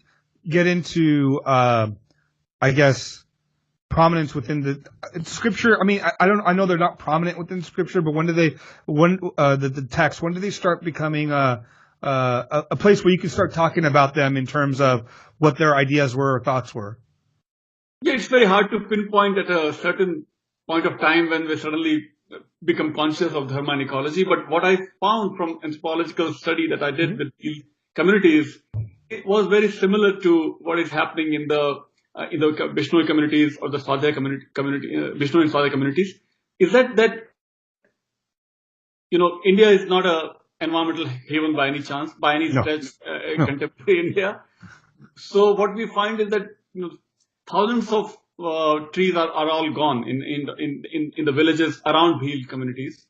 get into, I guess, prominence within the scripture? I mean, I know they're not prominent within scripture, but when the text, when did they start becoming a place where you can start talking about them in terms of what their ideas were or thoughts were? Yeah, it's very hard to pinpoint at a certain point of time when we suddenly become conscious of dharma and ecology. But what I found from anthropological study that I did with these communities, it was very similar to what is happening in the Bishnoi communities or the Swadhyaya community, Bishnoi and Swadhyaya communities. Is that India is not a environmental haven by any chance, by any stretch, contemporary India. So what we find is that thousands of trees are all gone in the villages around Bhil communities.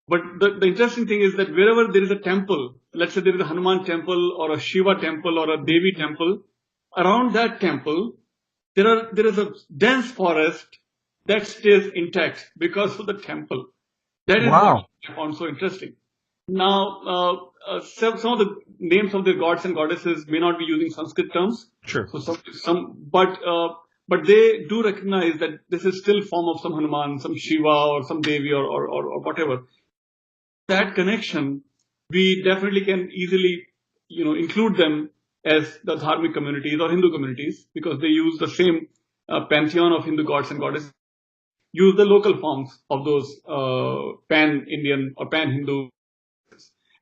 But the interesting thing is that wherever there is a temple, let's say there is a Hanuman temple or a Shiva temple or a Devi temple, around that temple, there is a dense forest that stays intact because of the temple. That is what I found so interesting. Now, some of the names of the gods and goddesses may not be using Sanskrit terms. Sure. So but they do recognize that this is still form of some Hanuman, some Shiva, or some Devi, or whatever. That connection, we definitely can easily, include them as the Dharmic communities or Hindu communities because they use the same pantheon of Hindu gods and goddesses. Use the local forms of those pan-Indian or pan-Hindu.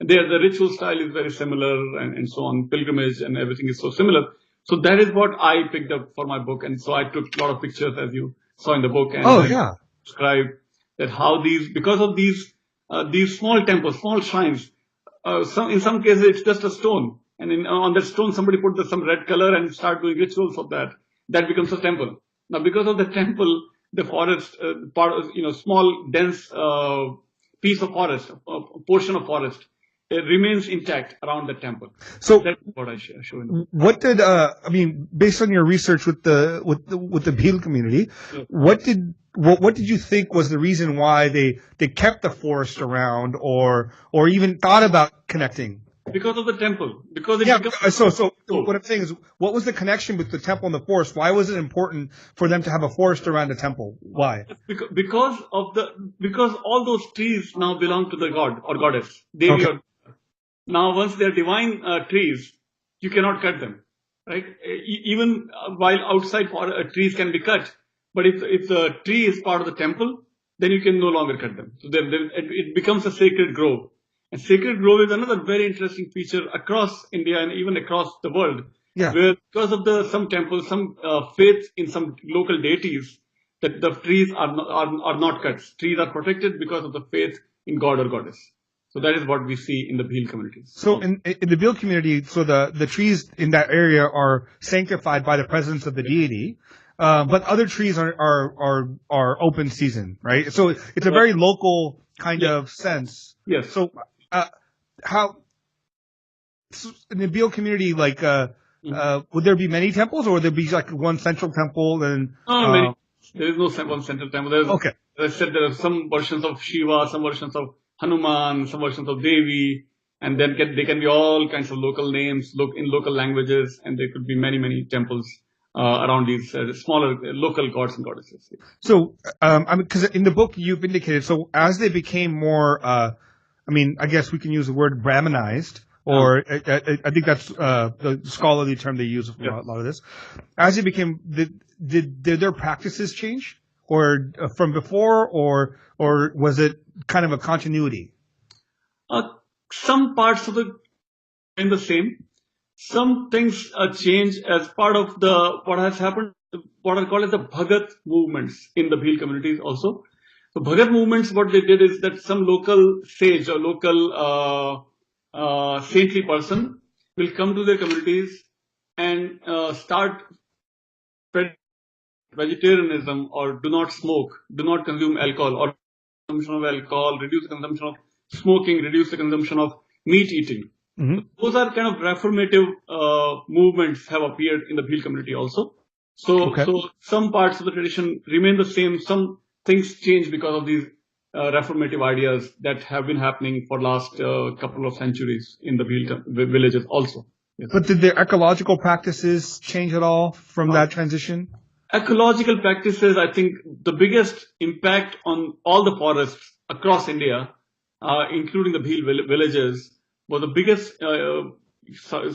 The ritual style is very similar and so on. Pilgrimage and everything is so similar. So that is what I picked up for my book. And so I took a lot of pictures as you saw in the book. And described that how because of these small temples, small shrines, in some cases it's just a stone. And on that stone, somebody put some red color and start doing rituals of that. That becomes a temple. Now, because of the temple, the forest, small, dense piece of forest, portion of forest, it remains intact around the temple. So that's what I show in the book. What did based on your research with the Bhil community, what did you think was the reason why they kept the forest around or even thought about connecting? Because of the temple. Because so what I'm saying is, what was the connection with the temple and the forest? Why was it important for them to have a forest around the temple? Why? Because all those trees now belong to the god or goddess, Devi or. Now, once they are divine trees, you cannot cut them, right? Even while outside trees can be cut, but if the tree is part of the temple, then you can no longer cut them. So it becomes a sacred grove. And sacred grove is another very interesting feature across India and even across the world. Yeah. Where because of some temples, some faith in some local deities, that the trees are not cut. Trees are protected because of the faith in god or goddess. So that is what we see in the Bhil communities. So in the Bhil community, so the trees in that area are sanctified by the presence of the deity, but other trees are open season, right? So it's a very local kind of sense. Yes. So in the Bhil community, would there be many temples, or would there be like one central temple? And many. There is no one central temple. Okay. As I said, there are some versions of Shiva, some versions of Hanuman, some versions of Devi, and then they can be all kinds of local names, in local languages, and there could be many temples around these smaller local gods and goddesses. So, because in the book you've indicated, so as they became more, I guess we can use the word Brahmanized, or I think that's the scholarly term they use for a lot of this. As they became, did their practices change? Or from before, or was it kind of a continuity? Some parts of the same. Some things change as part of what has happened. What I call as the Bhagat movements in the Bhil communities also. So Bhagat movements, what they did is that some local sage or local saintly person will come to their communities and start spreading vegetarianism or do not smoke, do not consume alcohol, or consumption of alcohol, reduce the consumption of smoking, reduce the consumption of meat eating. Mm-hmm. Those are kind of reformative movements have appeared in the Bhil community also. So some parts of the tradition remain the same. Some things change because of these reformative ideas that have been happening for last couple of centuries in the Bhil villages also. Yes. But did their ecological practices change at all from that transition? Ecological practices, I think the biggest impact on all the forests across India, including the Bhil villages, was the biggest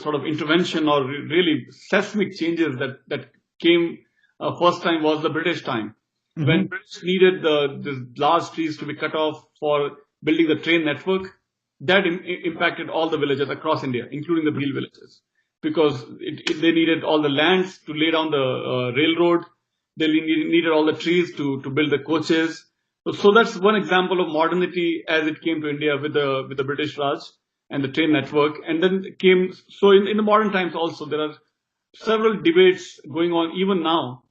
sort of intervention or really seismic changes that came first time was the British time. Mm-hmm. When British needed the large trees to be cut off for building the train network, that impacted all the villages across India, including the Bhil villages. Because they needed all the lands to lay down the railroad. They needed all the trees to build the coaches. So that's one example of modernity as it came to India with the British Raj and the train network. And then came, so in the modern times also, there are several debates going on even now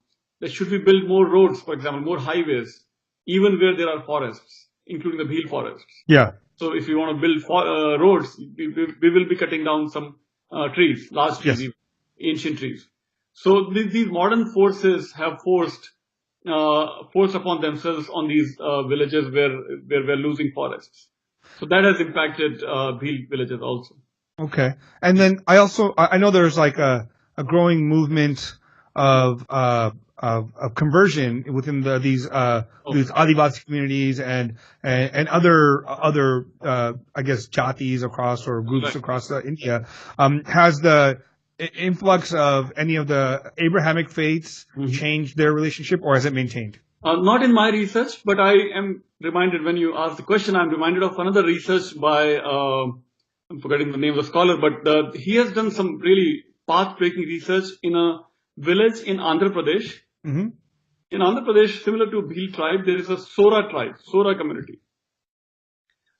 that should we build more roads, for example, more highways, even where there are forests, including the Bhil forests. Yeah. So if you want to build roads, we will be cutting down some trees, large trees, yes. Ancient trees. So these modern forces have forced upon themselves on these villages where we're losing forests. So that has impacted Bhil villages also. Okay. And then I know there's like a growing movement of conversion within these Adivasi communities and other I guess jatis across or groups across India. Has the influx of any of the Abrahamic faiths changed their relationship, or has it maintained? Not in my research, but I am reminded when you ask the question, I'm reminded of another research by I'm forgetting the name of the scholar, but he has done some really path-breaking research in a village in Andhra Pradesh. Mm-hmm. In Andhra Pradesh, similar to Bhil tribe, there is a Sora tribe, Sora community.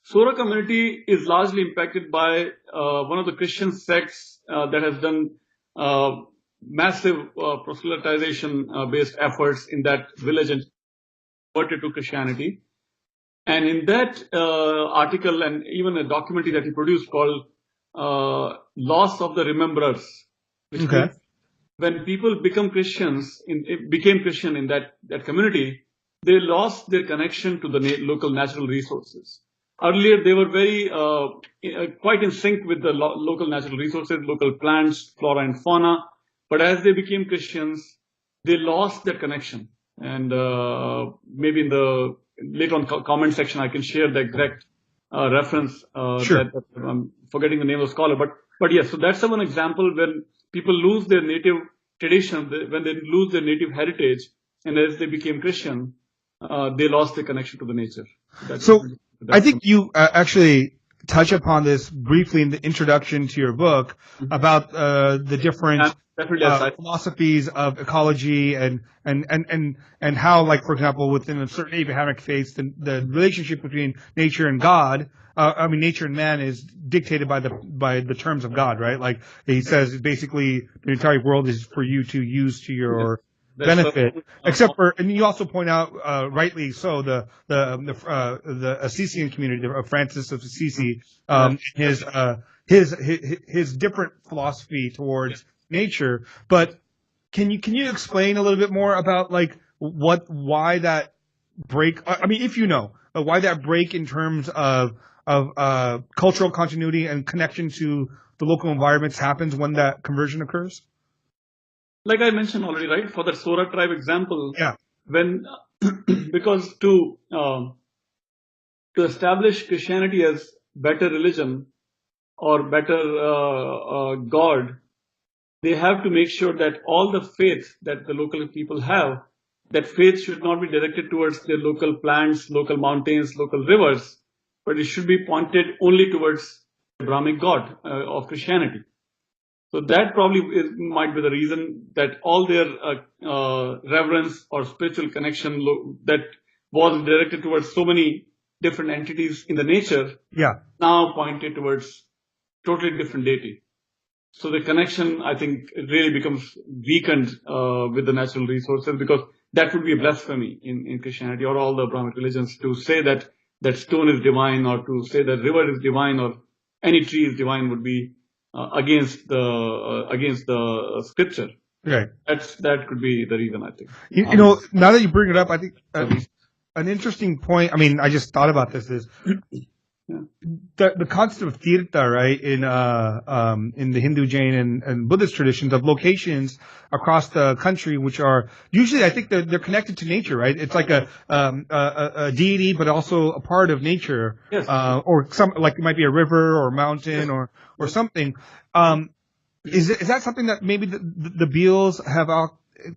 Sora community is largely impacted by one of the Christian sects that has done massive proselytization-based efforts in that village and converted to Christianity. And in that article and even a documentary that he produced called Loss of the Rememberers, which means when people became Christian in that community, they lost their connection to the local natural resources. Earlier, they were very quite in sync with the local natural resources, local plants, flora and fauna. But as they became Christians, they lost that connection. And maybe in the later on comment section, I can share the exact reference. Sure. That I'm forgetting the name of the scholar. But yes, so that's one example when people lose their native tradition, when they lose their native heritage, and as they became Christian, they lost their connection to the nature. I think you actually touch upon this briefly in the introduction to your book about the different philosophies of ecology and how, like, for example, within a certain Abrahamic faith, the relationship between nature and God, nature and man is dictated by the terms of God, right? Like he says, basically, the entire world is for you to use to your benefit, except for, and you also point out, rightly so, the Assisian community of Francis of Assisi, his different philosophy towards nature. But can you explain a little bit more about like why that break? I mean, if you know, why that break in terms of cultural continuity and connection to the local environments happens when that conversion occurs? Like I mentioned already, right? For the Sora tribe example, when because to establish Christianity as better religion or better God, they have to make sure that all the faith that the local people have, that faith should not be directed towards their local plants, local mountains, local rivers, but it should be pointed only towards the Brahmic God of Christianity. So that probably might be the reason that all their reverence or spiritual connection that was directed towards so many different entities in the nature now pointed towards totally different deity. So the connection, I think, really becomes weakened with the natural resources because that would be a blasphemy in Christianity or all the Abrahamic religions to say that stone is divine, or to say that river is divine, or any tree is divine would be against the scripture. Right. That could be the reason, I think. You know, now that you bring it up, I think an interesting point. I mean, I just thought about this is the concept of tirtha, right? In the Hindu, Jain, and Buddhist traditions of locations across the country, which are usually, I think they're connected to nature, right? It's like a deity, but also a part of nature. Yes. Or some, like it might be a river or a mountain or something. Is that something that maybe the Bhils have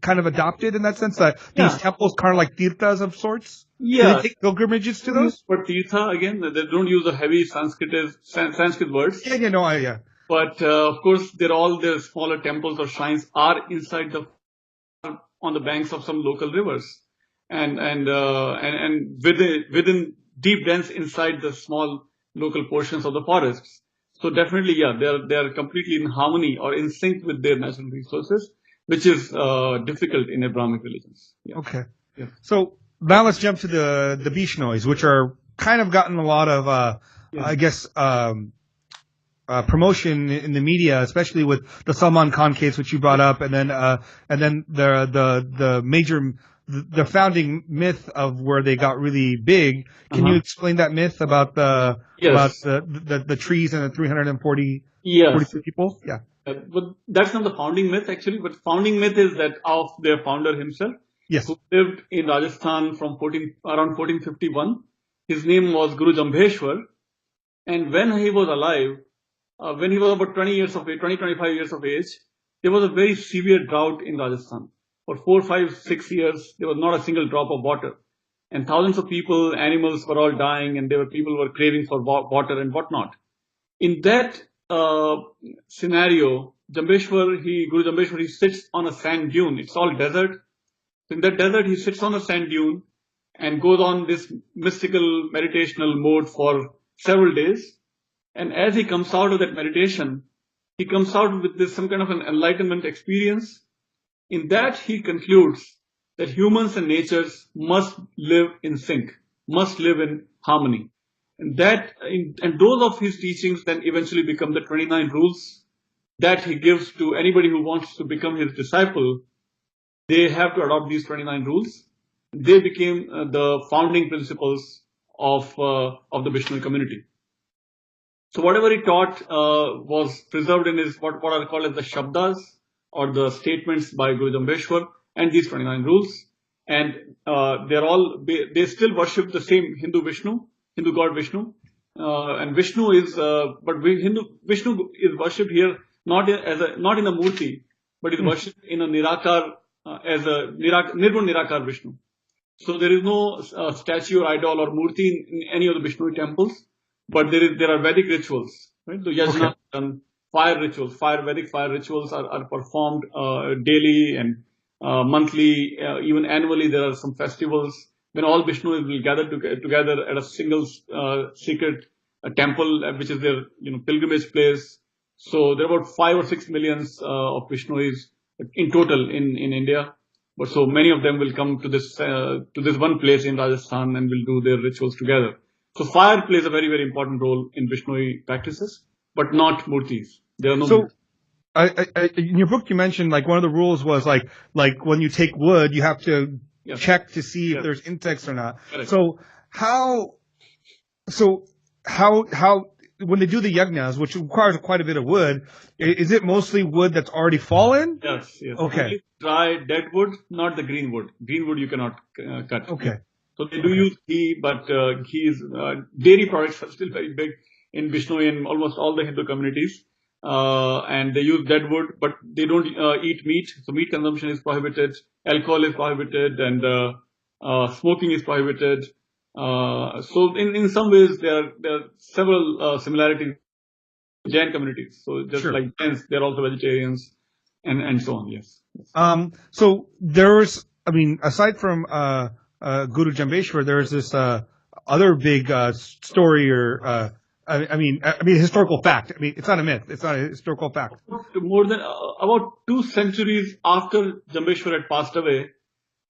kind of adopted in that sense, that these temples kind of like tirthas of sorts? Yeah. Do they take pilgrimages to those? For tirtha, again, they don't use the heavy Sanskrit words. Yeah. But of course, all their smaller temples or shrines are inside on the banks of some local rivers, and within deep dens inside the small local portions of the forests. So definitely, they are completely in harmony or in sync with their natural resources, which is difficult in Abrahamic religions. Yeah. Okay. Yeah. So now let's jump to the Bishnois, which are kind of gotten a lot of, I guess, promotion in the media, especially with the Salman Khan case, which you brought up, and then the major, the founding myth of where they got really big. Can you explain that myth about the trees and the 340 people? Yeah. But that's not the founding myth, actually. But founding myth is that of their founder himself, who lived in Rajasthan from around 1451. His name was Guru Jambheshwar, and when he was alive, when he was about 25 years of age, there was a very severe drought in Rajasthan. For 4, 5, 6 years, there was not a single drop of water. And thousands of people, animals were all dying, and people were craving for water and whatnot. In that scenario, Guru Jambheshwar, he sits on a sand dune. It's all desert. In that desert, he sits on a sand dune and goes on this mystical meditational mode for several days. And as he comes out of that meditation, he comes out with some kind of an enlightenment experience. In that, he concludes that humans and natures must live in sync, must live in harmony. And those of his teachings then eventually become the 29 rules that he gives to anybody who wants to become his disciple. They have to adopt these 29 rules. They became the founding principles of the Bishnoi community. So whatever he taught was preserved in his what are called as the Shabdas, or the statements by Guru Jambheshwar, and these 29 rules. And they still worship the same Hindu god Vishnu. And Vishnu is, Vishnu is worshipped here not in a murti, but is worshipped in a nirakar, as a nirgun nirakar Vishnu. So there is no statue or idol or murti in any of the Bishnoi temples, but there are Vedic rituals, right? The yajna and fire rituals, Vedic fire rituals are performed daily and monthly, even annually. There are some festivals when all Bishnois will gather together at a single secret temple, which is their pilgrimage place. So there are about 5 or 6 millions of Bishnois in total in India. But so many of them will come to this one place in Rajasthan and will do their rituals together. So fire plays a very, very important role in Bishnoi practices, but not murtis. There are no. So, in your book, you mentioned like one of the rules was like when you take wood, you have to check to see if there's insects or not. Correct. So how when they do the yagnas, which requires quite a bit of wood, is it mostly wood that's already fallen? Yes. Okay. Only dry, dead wood, not the green wood. Green wood you cannot cut. Okay. So they do use ghee, but dairy products are still very big in Bishnoi and almost all the Hindu communities. And they use dead wood, but they don't eat meat. So meat consumption is prohibited, alcohol is prohibited, and smoking is prohibited. So in some ways there are several similarities with Jain communities. So just like Jains, they're also vegetarians and so on. Yes. So there's, aside from Guru Jambheshwar, there's this other big story or historical fact. It's not a myth. It's not a historical fact. More than about 2 centuries after Jambheshwar had passed away,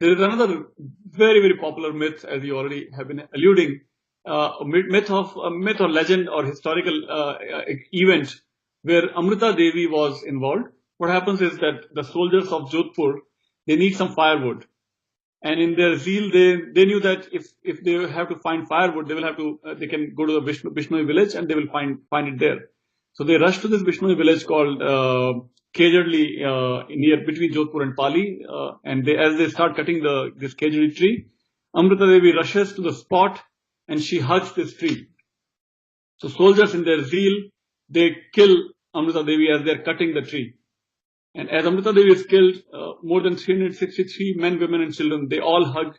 There is another very, very popular myth, as you already have been alluding, a myth or legend or historical event where Amrita Devi was involved. What happens is that the soldiers of Jodhpur, they need some firewood. And in their zeal, they knew that if they have to find firewood, they will have to, they can go to the Bishnoi village and they will find it there. So they rushed to this Bishnoi village called Kejadli, near between Jodhpur and Pali, and as they start cutting this Kejadli tree, Amrita Devi rushes to the spot and she hugs this tree. So soldiers in their zeal, they kill Amrita Devi as they're cutting the tree. And as Amrita Devi is killed, more than 363 men, women, and children, they all hug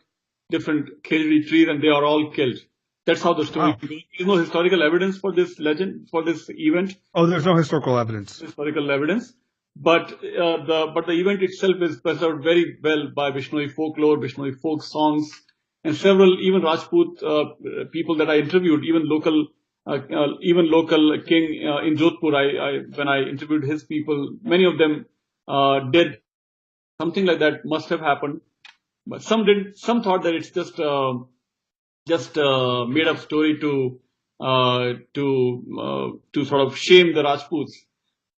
different Kejadli trees and they are all killed. That's how the story goes. There's no historical evidence for this legend, for this event. Oh, there's no historical evidence. Historical evidence. But the event itself is preserved very well by Bishnoi folklore, Bishnoi folk songs, and several even Rajput people that I interviewed, even local king in Jodhpur. When I interviewed his people, many of them did something like that must have happened, but some didn't. Some thought that it's just made up story to sort of shame the Rajputs.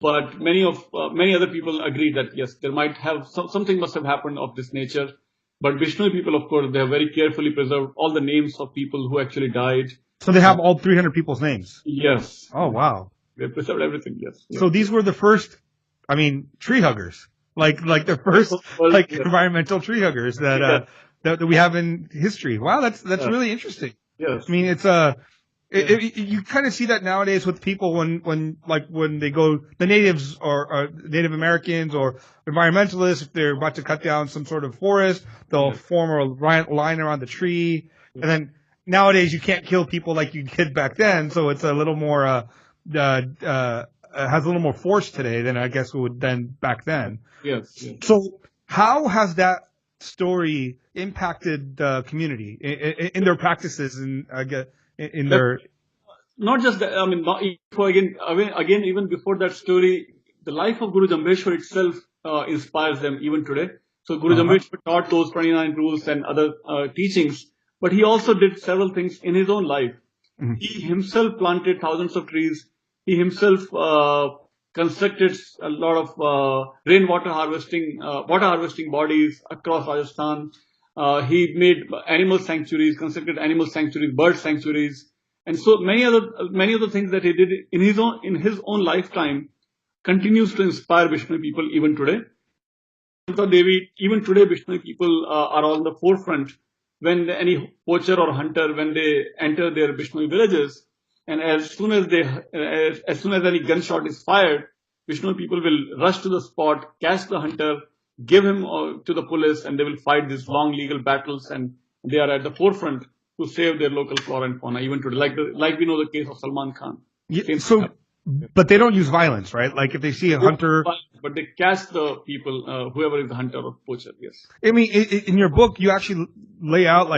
But many other people agree that yes, there might have something must have happened of this nature. But Bishnoi people, of course, they have very carefully preserved all the names of people who actually died. So they have all 300 people's names? Yes. Oh, wow. They preserved everything, yes. So these were the first, tree huggers. Like the first, environmental tree huggers that we have in history. Wow, that's really interesting. Yes. I mean, it's you kind of see that nowadays with people when they go, the natives or Native Americans or environmentalists, if they're about to cut down some sort of forest, they'll form a line around the tree. And then nowadays you can't kill people like you did back then, so it's a little more has a little more force today than I guess it would then back then. Yes. Yes. So how has that story impacted the community in their practices and in their? Not just that. I mean, again, even before that story, the life of Guru Jambheshwar itself inspires them even today. So Guru Jambheshwar taught those 29 rules and other teachings, but he also did several things in his own life. Mm-hmm. He himself planted thousands of trees. He himself constructed a lot of rainwater harvesting bodies across Rajasthan. He made animal sanctuaries, constructed animal sanctuaries, bird sanctuaries, and so many other things that he did in his own lifetime continues to inspire Bishnoi people even today. Even today, Bishnoi people are on the forefront when any poacher or hunter, when they enter their Bishnoi villages, and as soon as any gunshot is fired, Bishnoi people will rush to the spot, catch the hunter, give him to the police, and they will fight these long legal battles, and they are at the forefront to save their local flora and fauna even today, like we know the case of Salman Khan. Yeah, but they don't use violence, right? Like if they see a hunter, but they catch the people, whoever is the hunter or poacher. Yes. I mean, in your book, you actually lay out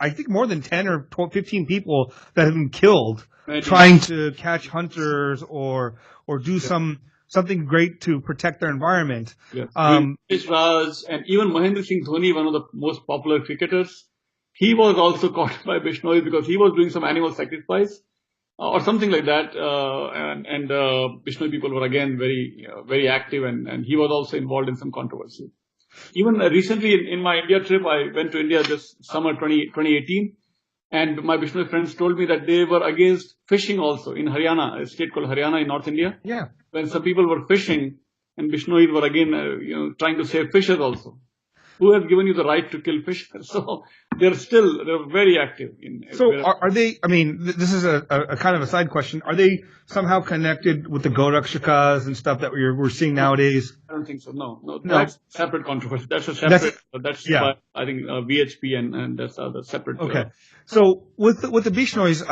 I think more than 10 or 12, 15 people that have been killed trying to catch hunters or do something great to protect their environment. Yes. Raj and even Mahendra Singh Dhoni, one of the most popular cricketers, he was also caught by Bishnoi because he was doing some animal sacrifice or something like that. And Bishnoi people were again very, very active, and he was also involved in some controversy. Even recently in my India trip, I went to India this summer 2018, and my Bishnoi friends told me that they were against fishing also in Haryana, a state called Haryana in North India. Yeah. When some people were fishing, and Bishnoi were again, trying to save fishers also. Who has given you the right to kill fish? So they're very active. So are they, I mean, this is a kind of a side question. Are they somehow connected with the Gorakshakas and stuff that we're seeing nowadays? I don't think so. No. That's separate controversy. That's a separate, by, I think, VHP and that's the separate. Okay. So with the Bishnois,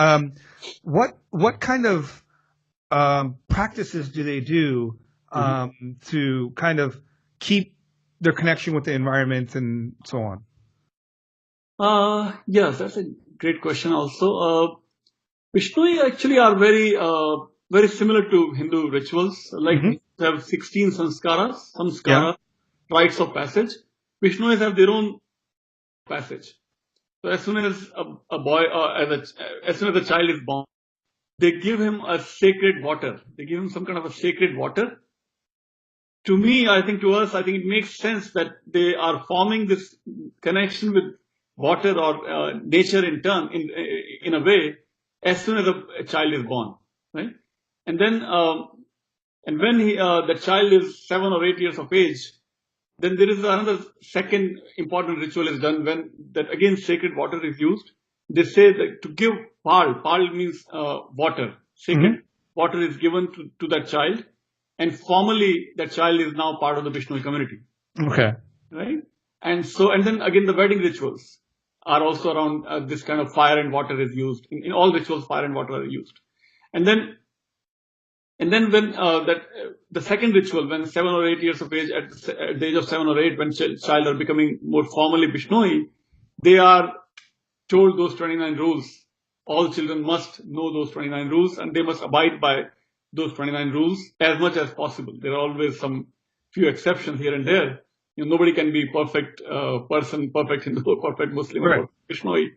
what kind of practices do they do to kind of keep their connection with the environment and so on? Yes, that's a great question also. Bishnoi actually are very similar to Hindu rituals. Like we have 16 samskaras, rites of passage. Bishnois have their own passage. So as soon as a boy, as soon as a child is born, they give him a sacred water. They give him some kind of a sacred water. To me, I think to us, I think it makes sense that they are forming this connection with water or nature in turn, in a way, as soon as a child is born, right? And then, and when the child is 7 or 8 years of age, then there is another second important ritual is done when that again sacred water is used. They say that to give pal means water. Sacred water is given to that child, and formally that child is now part of the Bishnoi community. Okay. Right? And so, and then again the wedding rituals are also around this kind of fire and water is used. In all rituals, fire and water are used. And then when the second ritual, when 7 or 8 years of age, at the age of 7 or 8, when child are becoming more formally Bishnoi, they are told those 29 rules. All children must know those 29 rules, and they must abide by those 29 rules as much as possible. There are always some few exceptions here and there. Nobody can be perfect person, perfect Hindu, perfect Muslim, right, or Bishnoi.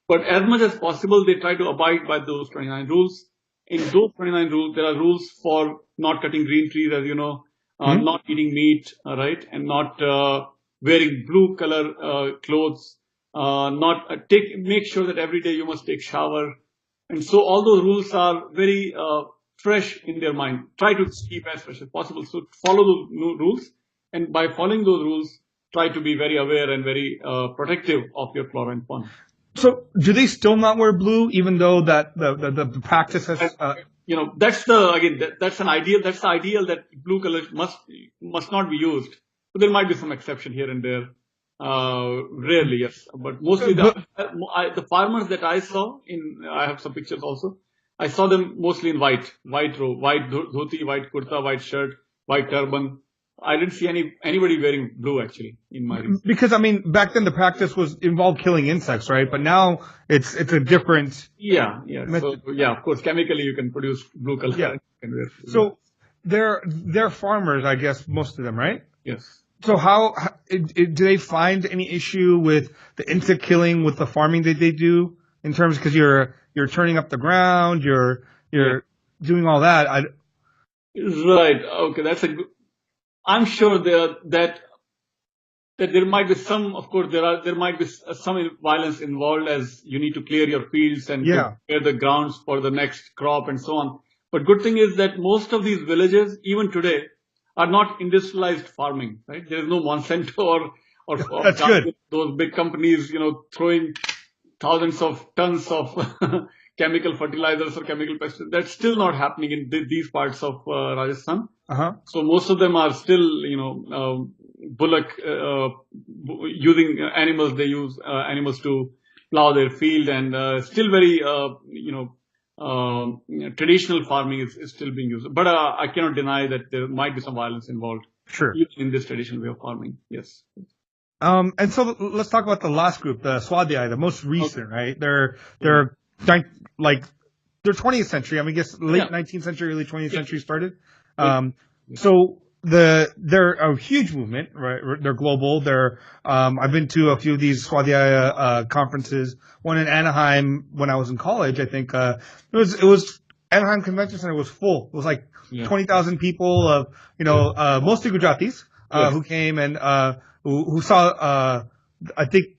But as much as possible, they try to abide by those 29 rules. In those 29 rules, there are rules for not cutting green trees, as you know, not eating meat, right, and not wearing blue color clothes, make sure that every day you must take shower. And so all those rules are very fresh in their mind. Try to keep as fresh as possible. So follow those rules, and by following those rules, try to be very aware and very protective of your flora and fauna. So, do they still not wear blue, even though that the practice has? That's that's an ideal. That's the ideal that blue color must not be used. But there might be some exception here and there. Rarely, yes, but mostly the farmers that I saw I have some pictures also. I saw them mostly in white robe, white dhoti, white kurta, white shirt, white turban. I didn't see anybody wearing blue actually in my region. Because I mean, back then the practice involved killing insects, right? But now it's a different. Yeah. So of course, chemically you can produce blue color. Yeah. So they're farmers, I guess, most of them, right? Yes. So how do they find any issue with the insect killing with the farming that they do in terms, because you're turning up the ground, you're doing all that? Right. Okay. That's a good. I'm sure that there might be some, of course, there might be some violence involved, as you need to clear your fields and prepare the grounds for the next crop and so on. But good thing is that most of these villages, even today, are not industrialized farming, right? There is no Monsanto or That's good. Those big companies, throwing thousands of tons of chemical fertilizers or chemical pesticides. That's still not happening in these parts of Rajasthan. So most of them are still, bullock, using animals. They use animals to plow their field, and still very, traditional farming is still being used. But I cannot deny that there might be some violence involved. Sure. In this traditional way of farming. Yes. And so let's talk about the last group, the Swadhyaya, the most recent, right? They're 20th century. I mean, I guess late 19th century, early 20th century started. So they're a huge movement, right? They're global. I've been to a few of these Swadhyaya conferences. One in Anaheim when I was in college. I think it was Anaheim Convention Center was full. It was like 20,000 people, mostly Gujaratis who came and who saw. I think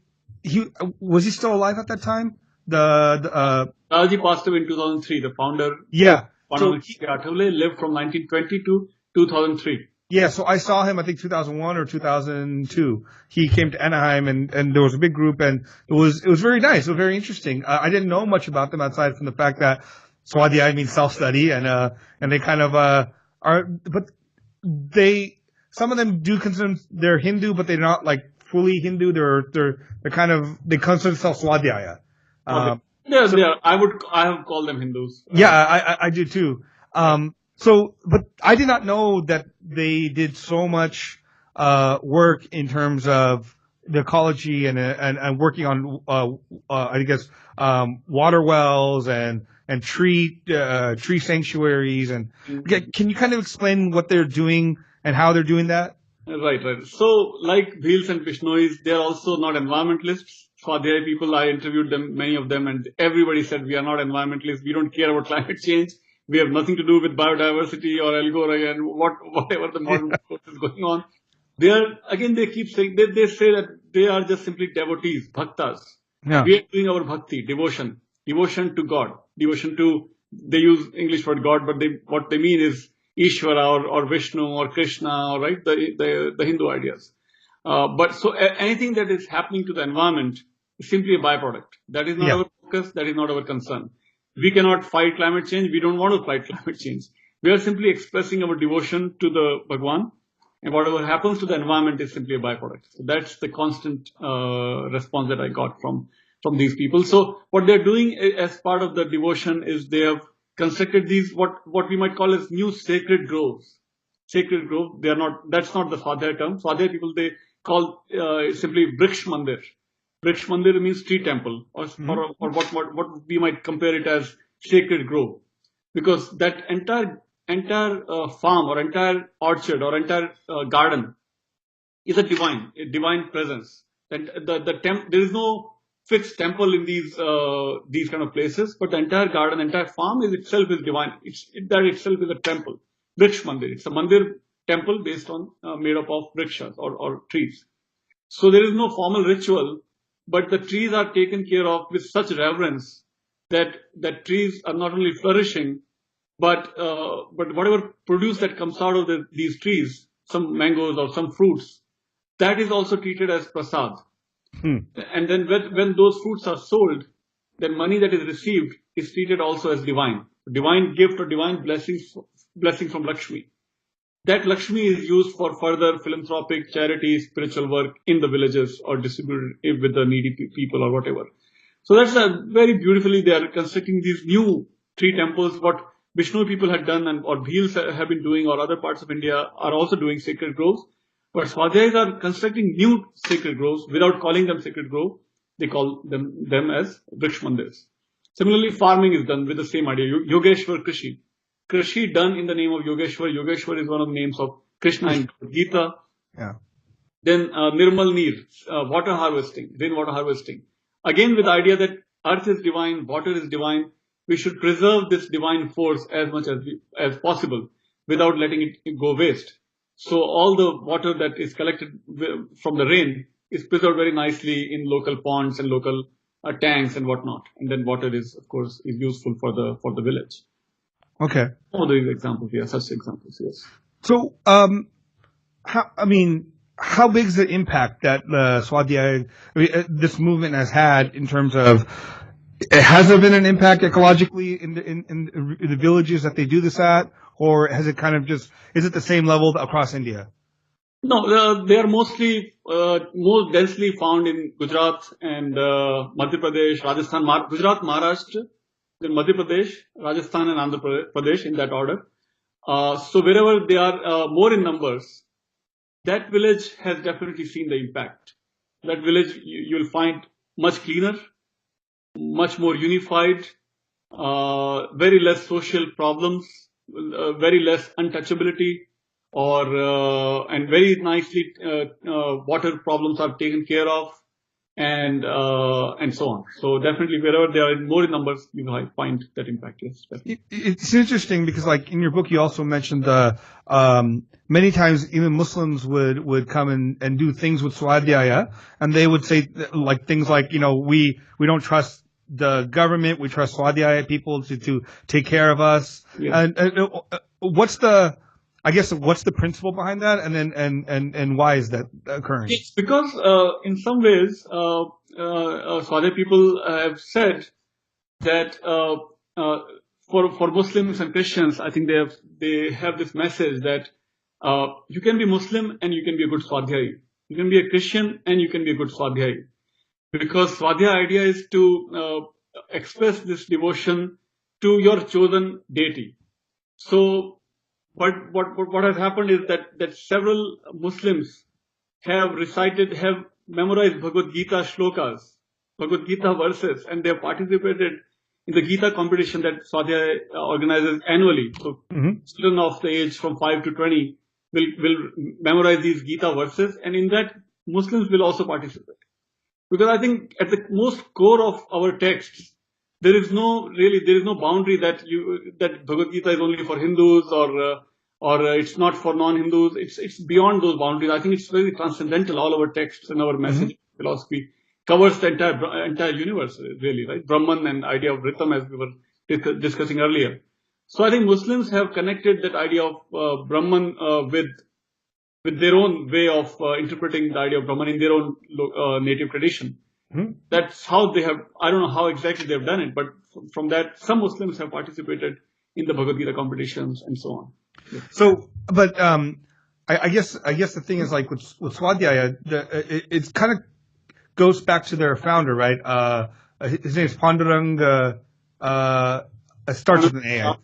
was he still alive at that time? Raji passed away in 2003. The founder. Yeah. So lived from 1920 to 2003. Yeah, so I saw him, I think 2001 or 2002. He came to Anaheim and there was a big group, and it was very nice. It was very interesting. I didn't know much about them aside from the fact that Swadhyaya means self-study, and they kind of but some of them do consider they're Hindu, but they're not like fully Hindu. They're they consider themselves Swadhyaya. I have called them Hindus. Yeah, I do too. But I did not know that they did so much work in terms of the ecology and working on water wells and tree sanctuaries. And can you kind of explain what they're doing and how they're doing that? Right, right. So, like Bhils and Bishnois, they are also not environmentalists. Swadhyaya people, I interviewed them, many of them, and everybody said we are not environmentalists. We don't care about climate change. We have nothing to do with biodiversity or algae and whatever the modern discourse is going on. They are, again, they keep saying, they say that they are just simply devotees, bhaktas. Yeah. We are doing our bhakti, devotion to God, devotion to, they use English word God, but what they mean is Ishvara or Vishnu or Krishna, or right, the Hindu ideas. But so anything that is happening to the environment is simply a byproduct. That is not Yeah. our focus. That is not our concern. We cannot fight climate change. We don't want to fight climate change. We are simply expressing our devotion to the Bhagwan, and whatever happens to the environment is simply a byproduct. So that's the constant response that I got from these people. So what they're doing as part of the devotion is they have constructed these what we might call as new sacred groves. Sacred grove. They are not. That's not the Swadhyaya term. Swadhyaya people, they call simply Vriksh Mandir. Vriksh Mandir means tree temple, or what we might compare it as sacred grove, because that entire farm or entire orchard or entire garden is a divine presence. That there is no fixed temple in these kind of places, but the entire garden, entire farm itself is divine. That itself is a temple. Vriksha Mandir. It's a mandir temple based on made up of vrikshas or trees. So there is no formal ritual, but the trees are taken care of with such reverence that trees are not only flourishing, but whatever produce that comes out of these trees, some mangoes or some fruits, that is also treated as prasad. And then when those fruits are sold, then money that is received is treated also as divine gift or divine blessing from Lakshmi. That Lakshmi is used for further philanthropic, charity, spiritual work in the villages or distributed with the needy people or whatever. So that's very beautifully they are constructing these new three temples. What Bishnoi people had done or Bhils have been doing, or other parts of India are also doing sacred groves. But Swadhyayas are constructing new sacred groves without calling them sacred grove. They call them as Vriksh Mandirs. Similarly, farming is done with the same idea. Yogeshwar Krishi. Krishi done in the name of Yogeshwar. Yogeshwar is one of the names of Krishna in Gita. Yeah. Then Nirmal Neer, water harvesting, rainwater harvesting. Again with the idea that earth is divine, water is divine. We should preserve this divine force as much as possible without letting it go waste. So all the water that is collected from the rain is preserved very nicely in local ponds and local tanks and whatnot. And then water is, of course, is useful for the village. Okay. Some of these examples, yeah, such examples, yes. So, how big is the impact that Swadhyaya, this movement has had in terms of, has there been an impact ecologically in the villages that they do this at, or has it kind of is it the same level across India? No, they are mostly most densely found in Gujarat and Madhya Pradesh, Rajasthan, Gujarat, Maharashtra, then Madhya Pradesh, Rajasthan, and Andhra Pradesh in that order. So wherever they are more in numbers, that village has definitely seen the impact. That village you will find much cleaner, much more unified, very less social problems, very less untouchability, and very nicely water problems are taken care of, and so on. So definitely wherever they are more in numbers, you will find that impact. Yes, definitely. It's interesting because, like, in your book, you also mentioned many times even Muslims would come and do things with Swadhyaya, and they would say like things like, we don't trust the government, we trust Swadhyaya people to take care of us. Yeah. And what's the principle behind that, and then and why is that occurring? It's because in some ways Swadhyaya people have said that for Muslims and Christians, I think they have this message that you can be Muslim and you can be a good Swadhyaya. You can be a Christian and you can be a good Swadhyaya. Because Swadhyaya idea is to express this devotion to your chosen deity. So what has happened is that several Muslims have memorized Bhagavad Gita shlokas, Bhagavad Gita verses, and they have participated in the Gita competition that Swadhyaya organizes annually. So children of the age from 5 to 20 will memorize these Gita verses, and in that Muslims will also participate. Because I think at the most core of our texts, there is no boundary that Bhagavad Gita is only for Hindus or it's not for non-Hindus. It's beyond those boundaries. I think it's very transcendental. All our texts and our message philosophy covers the entire universe, really, right? Brahman and idea of Rhythm, as we were discussing earlier. So I think Muslims have connected that idea of Brahman with their own way of interpreting the idea of Brahman in their own native tradition. That's how they have, I don't know how exactly they've done it, but from that, some Muslims have participated in the Bhagavad Gita competitions and so on. Yeah. So, but I guess the thing is, like with Swadhyaya, it kind of goes back to their founder, right? His name is Pandurang. It starts with an A.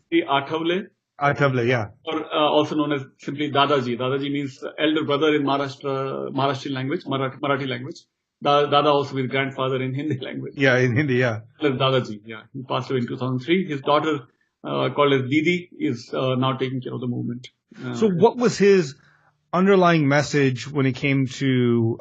Athavle, yeah. Or also known as simply Dadaji. Dadaji means elder brother in Maharashtrian language, Marathi language. Dada also means grandfather in Hindi language. Yeah, in Hindi, yeah. Dadaji, yeah. He passed away in 2003. His daughter, called as Didi, is now taking care of the movement. So what was his underlying message when it came to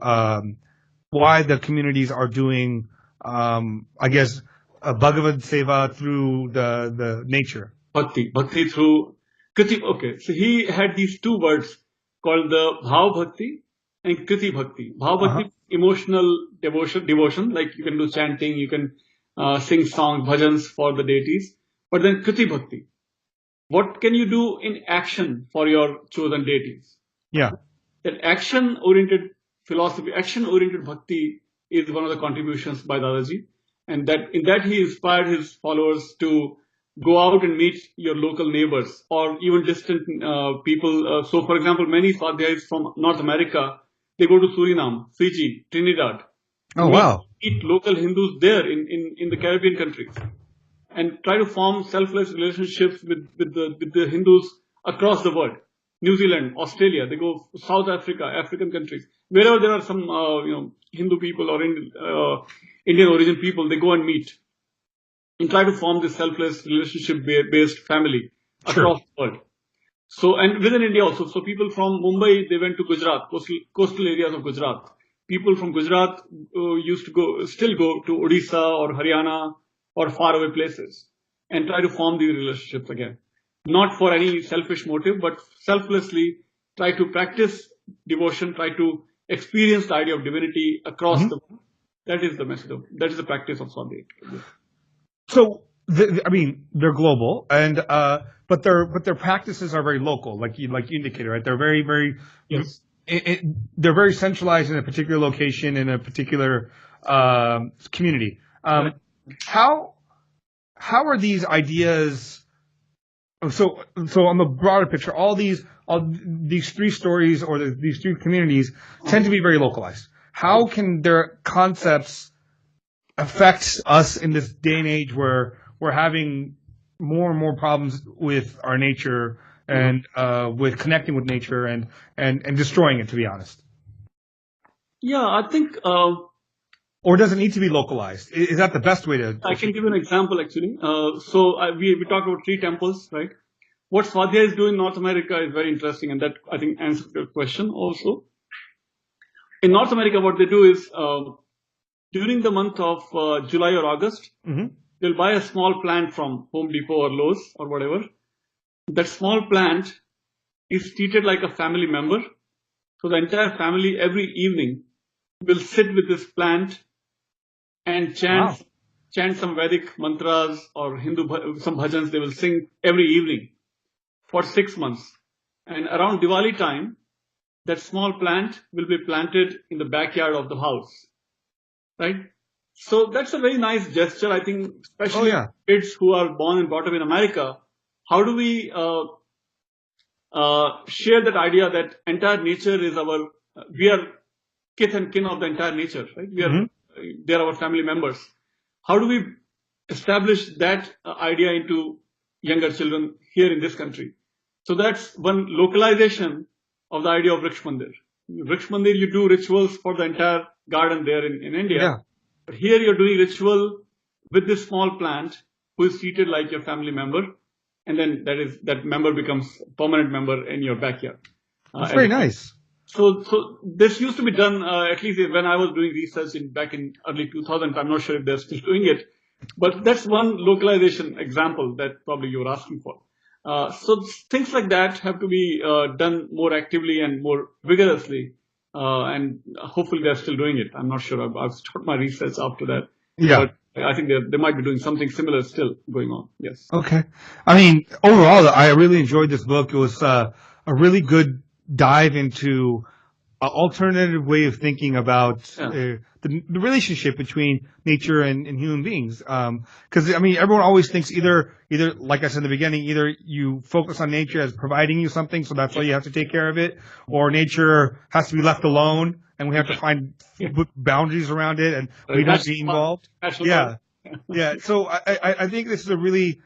why the communities are doing, I guess, Bhagavad Seva through the nature? Bhakti through Kriti. Okay, so he had these two words called the Bhav Bhakti and Kriti Bhakti. Bhav Bhakti, emotional devotion, like you can do chanting, you can sing songs, bhajans for the deities. But then Kriti Bhakti, what can you do in action for your chosen deities? Yeah. That action-oriented philosophy, action-oriented bhakti is one of the contributions by Dadaji. And in that he inspired his followers to go out and meet your local neighbors or even distant people. So, for example, many Swadhyayas from North America, they go to Suriname, Fiji, Trinidad. Oh, wow. Meet local Hindus there in the Caribbean countries and try to form selfless relationships with the Hindus across the world. New Zealand, Australia, they go South Africa, African countries. Wherever there are some Hindu people or Indian origin people, they go and meet and try to form this selfless relationship-based family across the world. So, and within India also. So people from Mumbai, they went to Gujarat, coastal areas of Gujarat. People from Gujarat still go to Odisha or Haryana or faraway places and try to form these relationships again. Not for any selfish motive, but selflessly try to practice devotion, try to experience the idea of divinity across the world. That is the message that is the practice of Swadhyaya. So, I mean, they're global, and but their practices are very local, like you indicated, right? They're very yes. They're very centralized in a particular location in a particular community. How are these ideas? So on the broader picture, all these three stories or these three communities tend to be very localized. How can their concepts affect us in this day and age where we're having more and more problems with our nature and with connecting with nature and destroying it, to be honest? Yeah, I think. Or does it need to be localized? Is that the best way to? I can give you an example actually. We talked about 3 temples, right? What Swadhyaya is doing in North America is very interesting, and that I think answers your question also. In North America, what they do is during the month of July or August, they'll buy a small plant from Home Depot or Lowe's or whatever. That small plant is treated like a family member. So the entire family every evening will sit with this plant and chant some Vedic mantras or some bhajans they will sing every evening for 6 months. And around Diwali time, that small plant will be planted in the backyard of the house, right? So that's a very nice gesture, I think, especially kids who are born and brought up in America. How do we share that idea that entire nature is we are kith and kin of the entire nature, right? They are our family members. How do we establish that idea into younger children here in this country? So that's one localization of the idea of Vriksha Mandir. Vriksha Mandir, you do rituals for the entire garden there in India. Yeah. But here you're doing ritual with this small plant who is treated like your family member. And then that member becomes permanent member in your backyard. That's very nice. So this used to be done, at least when I was doing research back in early 2000. I'm not sure if they're still doing it, but that's one localization example that probably you're asking for. So things like that have to be done more actively and more vigorously, and hopefully they're still doing it. I'm not sure. I've stopped my research after that. Yeah. But I think they might be doing something similar still going on. Yes. Okay. I mean, overall, I really enjoyed this book. It was a really good dive into an alternative way of thinking about the relationship between nature and human beings. Because I mean, everyone always thinks either like I said in the beginning, either you focus on nature as providing you something, so that's why you have to take care of it, or nature has to be left alone, and we have to find boundaries around it, and we don't be involved. Yeah. Yeah. So I think this is a really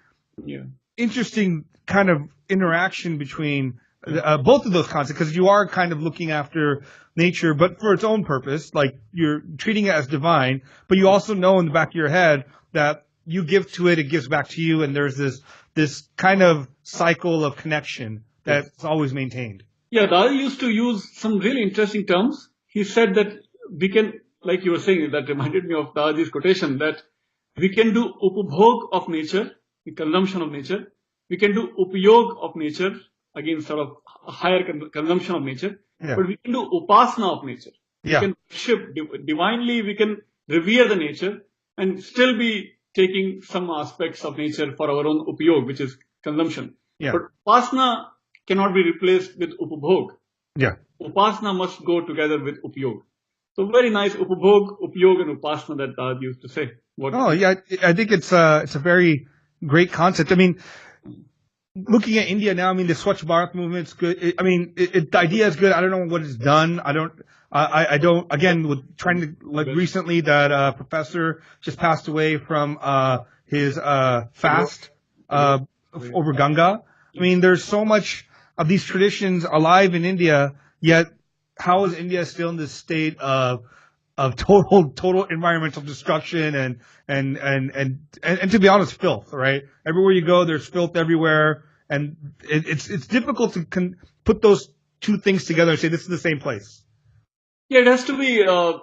interesting kind of interaction between both of those concepts, because you are kind of looking after nature, but for its own purpose, like you're treating it as divine, but you also know in the back of your head that you give to it, it gives back to you, and there's this kind of cycle of connection that's always maintained. Yeah, Dada used to use some really interesting terms. He said that we can, like you were saying, that reminded me of Dada's quotation, that we can do upabhog of nature, the consumption of nature. We can do upayog of nature, again sort of a higher consumption of nature. Yeah. But we can do upasana of nature. Yeah. We can worship divinely, we can revere the nature and still be taking some aspects of nature for our own upayog, which is consumption. Yeah. But upasana cannot be replaced with upabhog. Yeah. Upasana must go together with upayog. So very nice upabhog, upayog, and upasana that Dad used to say. Yeah, I think it's a very great concept. I mean, looking at India now, I mean, the Swachh Bharat movement's good. The idea is good. I don't know what it's done. I don't, again, with trying to, like recently that, professor just passed away from, his, fast, over Ganga. I mean, there's so much of these traditions alive in India, yet how is India still in this state of total environmental destruction and to be honest, filth, right? Everywhere you go, there's filth everywhere, and it's difficult to put those two things together and say this is the same place. Yeah, it has to be a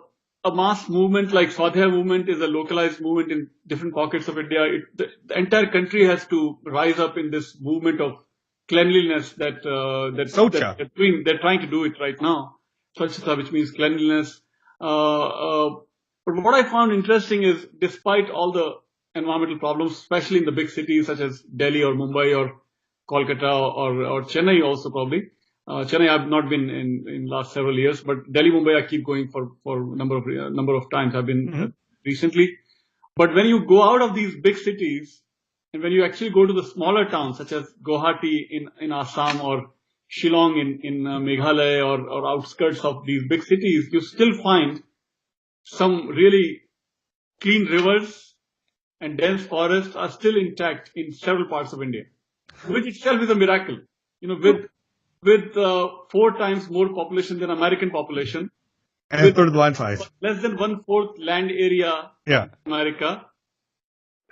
mass movement. Like Swadhyaya movement is a localized movement in different pockets of India. The entire country has to rise up in this movement of cleanliness that they're trying to do it right now. Swachhata, which means cleanliness. But what I found interesting is, despite all the environmental problems, especially in the big cities such as Delhi or Mumbai or Kolkata or Chennai also probably. Chennai I've not been in last several years, but Delhi, Mumbai I keep going for a number of times. I've been recently. But when you go out of these big cities and when you actually go to the smaller towns such as Guwahati in Assam or Shillong in Meghalaya or outskirts of these big cities, you still find some really clean rivers and dense forests are still intact in several parts of India, which itself is a miracle. With 4 times more population than American population, and a third of the land size, less than 1/4 land area in America,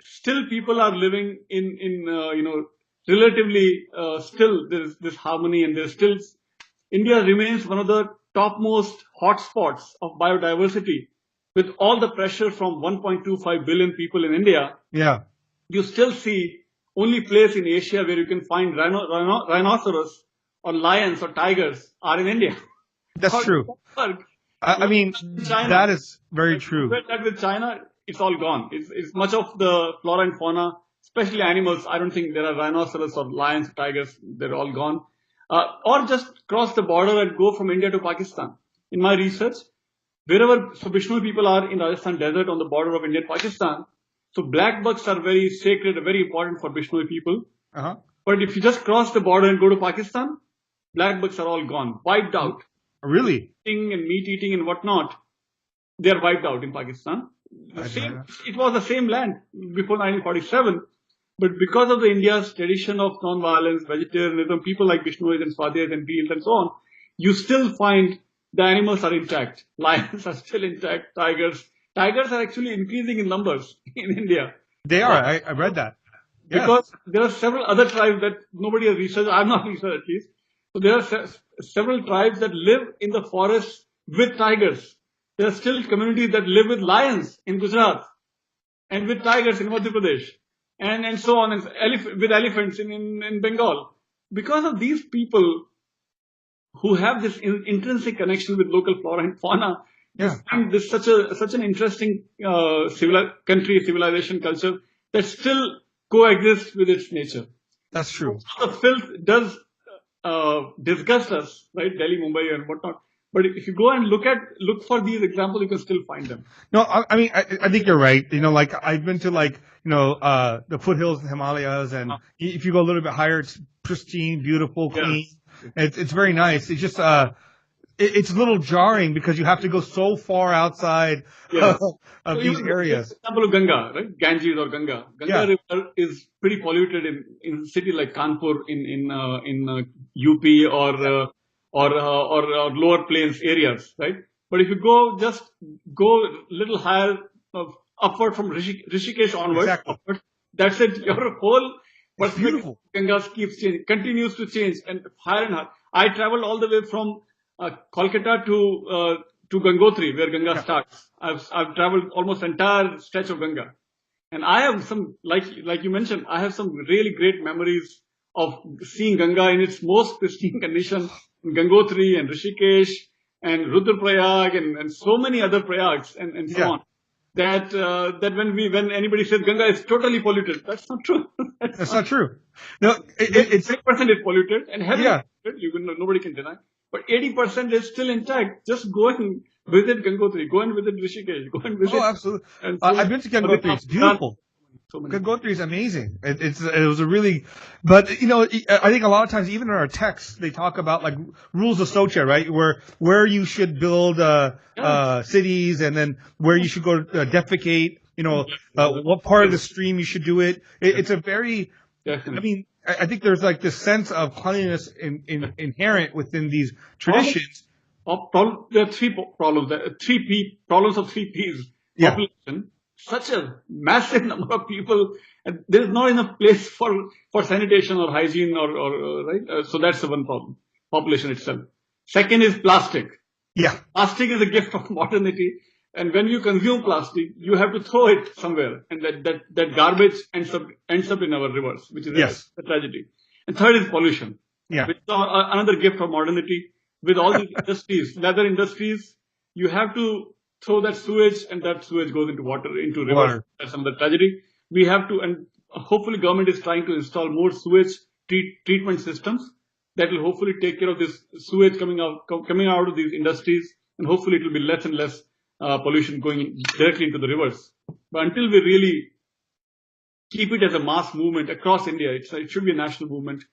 still people are living in relatively still there's this harmony, and there's still India remains one of the topmost hotspots of biodiversity. With all the pressure from 1.25 billion people in India, you still see only place in Asia where you can find rhinoceros or lions or tigers are in India. That's true. I mean, China, that is very true. That with China, it's all gone. It's much of the flora and fauna, especially animals. I don't think there are rhinoceros or lions or tigers. They're all gone. Or just cross the border and go from India to Pakistan. In my research, so Bishnoi people are in Rajasthan desert on the border of India and Pakistan. So black bucks are very sacred, very important for Bishnoi people. But if you just cross the border and go to Pakistan, black bucks are all gone, wiped out. Really? Eating and meat eating and whatnot, they are wiped out in Pakistan. It was the same land before 1947. But because of the India's tradition of non-violence, vegetarianism, people like Bishnois and Swadhyayas and Bhil and so on, you still find the animals are intact. Lions are still intact. Tigers are actually increasing in numbers in India. They are. I read that. Because there are several other tribes that nobody has researched. I'm not researched at least. So there are several tribes that live in the forest with tigers. There are still communities that live with lions in Gujarat and with tigers in Madhya Pradesh, and so on, and with elephants in Bengal. Because of these people who have this intrinsic connection with local flora and fauna, and this such an interesting civilization, culture that still coexists with its nature. That's true. The filth does disgust us, right? Delhi, Mumbai, and whatnot. But if you go and look for these examples, you can still find them. No, I mean, I think you're right. You know, like I've been to the foothills of the Himalayas, and if you go a little bit higher, it's pristine, beautiful, clean. Yes. It's very nice. It's just it's a little jarring because you have to go so far outside of these areas. Example of Ganga, right? Ganges or Ganga. Ganga River is pretty polluted in a city like Kanpur in UP or lower plains areas, right? But if you go a little higher, upward from Rishikesh onwards, that's it. Your whole perspective of Ganga keeps changing, continues to change, and higher and higher. I traveled all the way from Kolkata to Gangotri, where Ganga starts. I've traveled almost entire stretch of Ganga, and I have some, like you mentioned, I have some really great memories of seeing Ganga in its most pristine condition in Gangotri and Rishikesh and Rudraprayag and so many other prayags and so on. That when anybody says Ganga is totally polluted, that's not true. That's not true. No, it's 6% is polluted and heavily polluted. Nobody can deny. But 80% is still intact. Just go and visit Gangotri. Go and visit Rishikesh. Go and visit. Oh, absolutely. I've been to Gangotri. It's beautiful. Gangotri is amazing. It was a really, but you know, I think a lot of times, even in our texts, they talk about like rules of Socha, right? Where you should build cities, and then where you should go defecate. You know, what part of the stream you should do it. It's a very, I mean, I think there's like this sense of cleanliness inherent within these traditions. There are three problems. There are problems of three P's. Population. Such a massive number of people, and there is not enough place for sanitation or hygiene or right. So that's the one problem. Population itself. Second is plastic. Yeah. Plastic is a gift of modernity, and when you consume plastic, you have to throw it somewhere, and that garbage ends up in our rivers, which is a tragedy. And third is pollution. Yeah. Which is another gift of modernity. With all these industries, leather industries, you have to throw that sewage, and that sewage goes into rivers. That's another tragedy. We have to, and hopefully government is trying to install more sewage treatment systems that will hopefully take care of this sewage coming out of these industries, and hopefully it will be less and less pollution going directly into the rivers. But until we really keep it as a mass movement across India, it should be a national movement.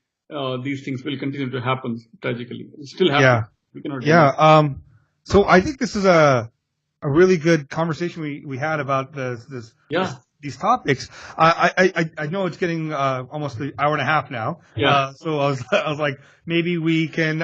These things will continue to happen tragically. It still happens. Yeah. We cannot so I think this is a really good conversation we had about these topics. I know it's getting almost an hour and a half now. Yeah. So I was like, maybe we can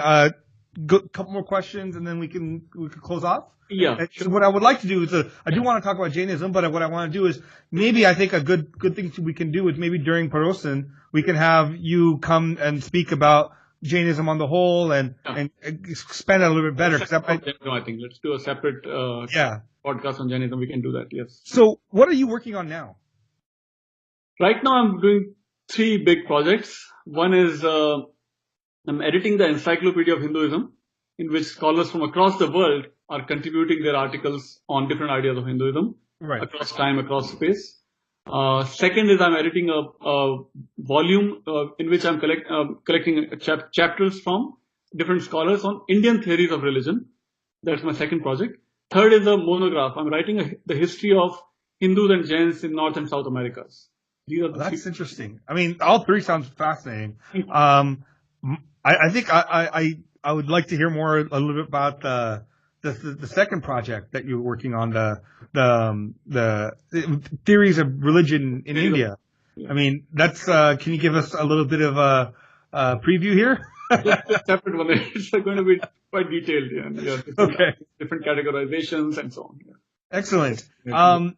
go a couple more questions and then we can close off. Yeah. So what I would like to do is I do want to talk about Jainism, but what I want to do is maybe I think a good thing we can do is maybe during Parosan we can have you come and speak about Jainism on the whole and expand it a little bit better. I think let's do a separate podcast on Jainism. We can do that. Yes. So what are you working on now? Right now I'm doing three big projects. One is I'm editing the Encyclopedia of Hinduism, in which scholars from across the world are contributing their articles on different ideas of Hinduism across time, across space. Second is I'm editing a volume in which I'm collecting chapters from different scholars on Indian theories of religion. That's my second project. Third is a monograph. I'm writing the history of Hindus and Jains in North and South Americas. That's interesting. I mean, all three sounds fascinating. I think I would like to hear more a little bit about the second project that you're working on, the theories of religion in India. I mean, that's can you give us a little bit of a preview here? It's a separate one. It's going to be quite detailed. Different categorizations and so on. Excellent.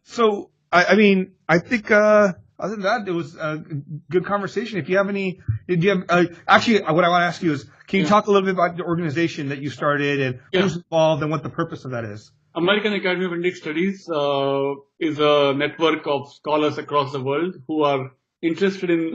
So I mean, I think other than that, it was a good conversation. If you have any, do you have, actually, what I want to ask you is, can you talk a little bit about the organization that you started and who's involved and what the purpose of that is? American Academy of Indic Studies is a network of scholars across the world who are interested in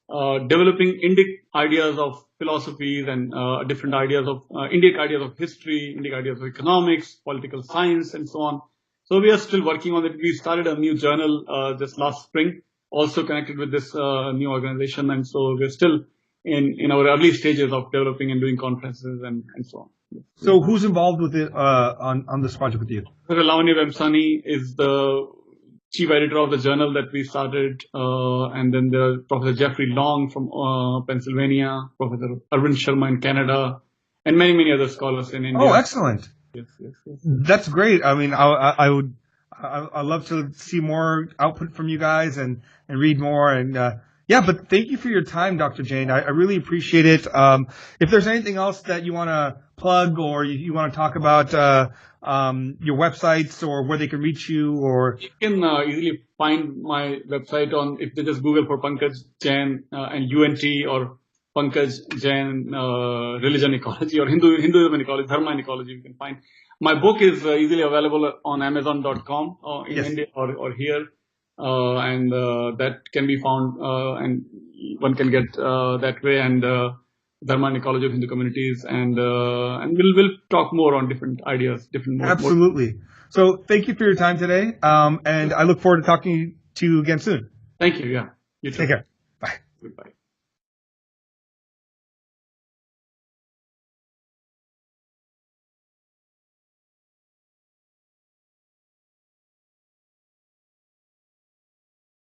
developing Indic ideas of philosophies and different ideas of Indic ideas of history, Indic ideas of economics, political science, and so on. So we are still working on it. We started a new journal just last spring, also connected with this new organization, and so we're still in our early stages of developing and doing conferences and so on. So who's involved with it on this project with you? Lavanya Vemsani is the chief editor of the journal that we started, and then there's Professor Jeffrey Long from Pennsylvania, Professor Arvind Sharma in Canada, and many other scholars in India. Oh, excellent! Yes. That's great. I mean, I'd love to see more output from you guys and read more and. But thank you for your time, Dr. Jain. I really appreciate it. If there's anything else that you want to plug or you want to talk about your websites or where they can reach you, or you can easily find my website on if they just Google for Pankaj Jain and UNT or Pankaj Jain religion ecology or Hinduism and ecology, Dharma and ecology. You can find my book is easily available on Amazon.com in India or here. And that can be found, and one can get that way, and Dharma and ecology of Hindu communities, and we'll talk more on different ideas, Absolutely. So thank you for your time today, and I look forward to talking to you again soon. Thank you. Yeah. You too. Take care. Bye. Goodbye.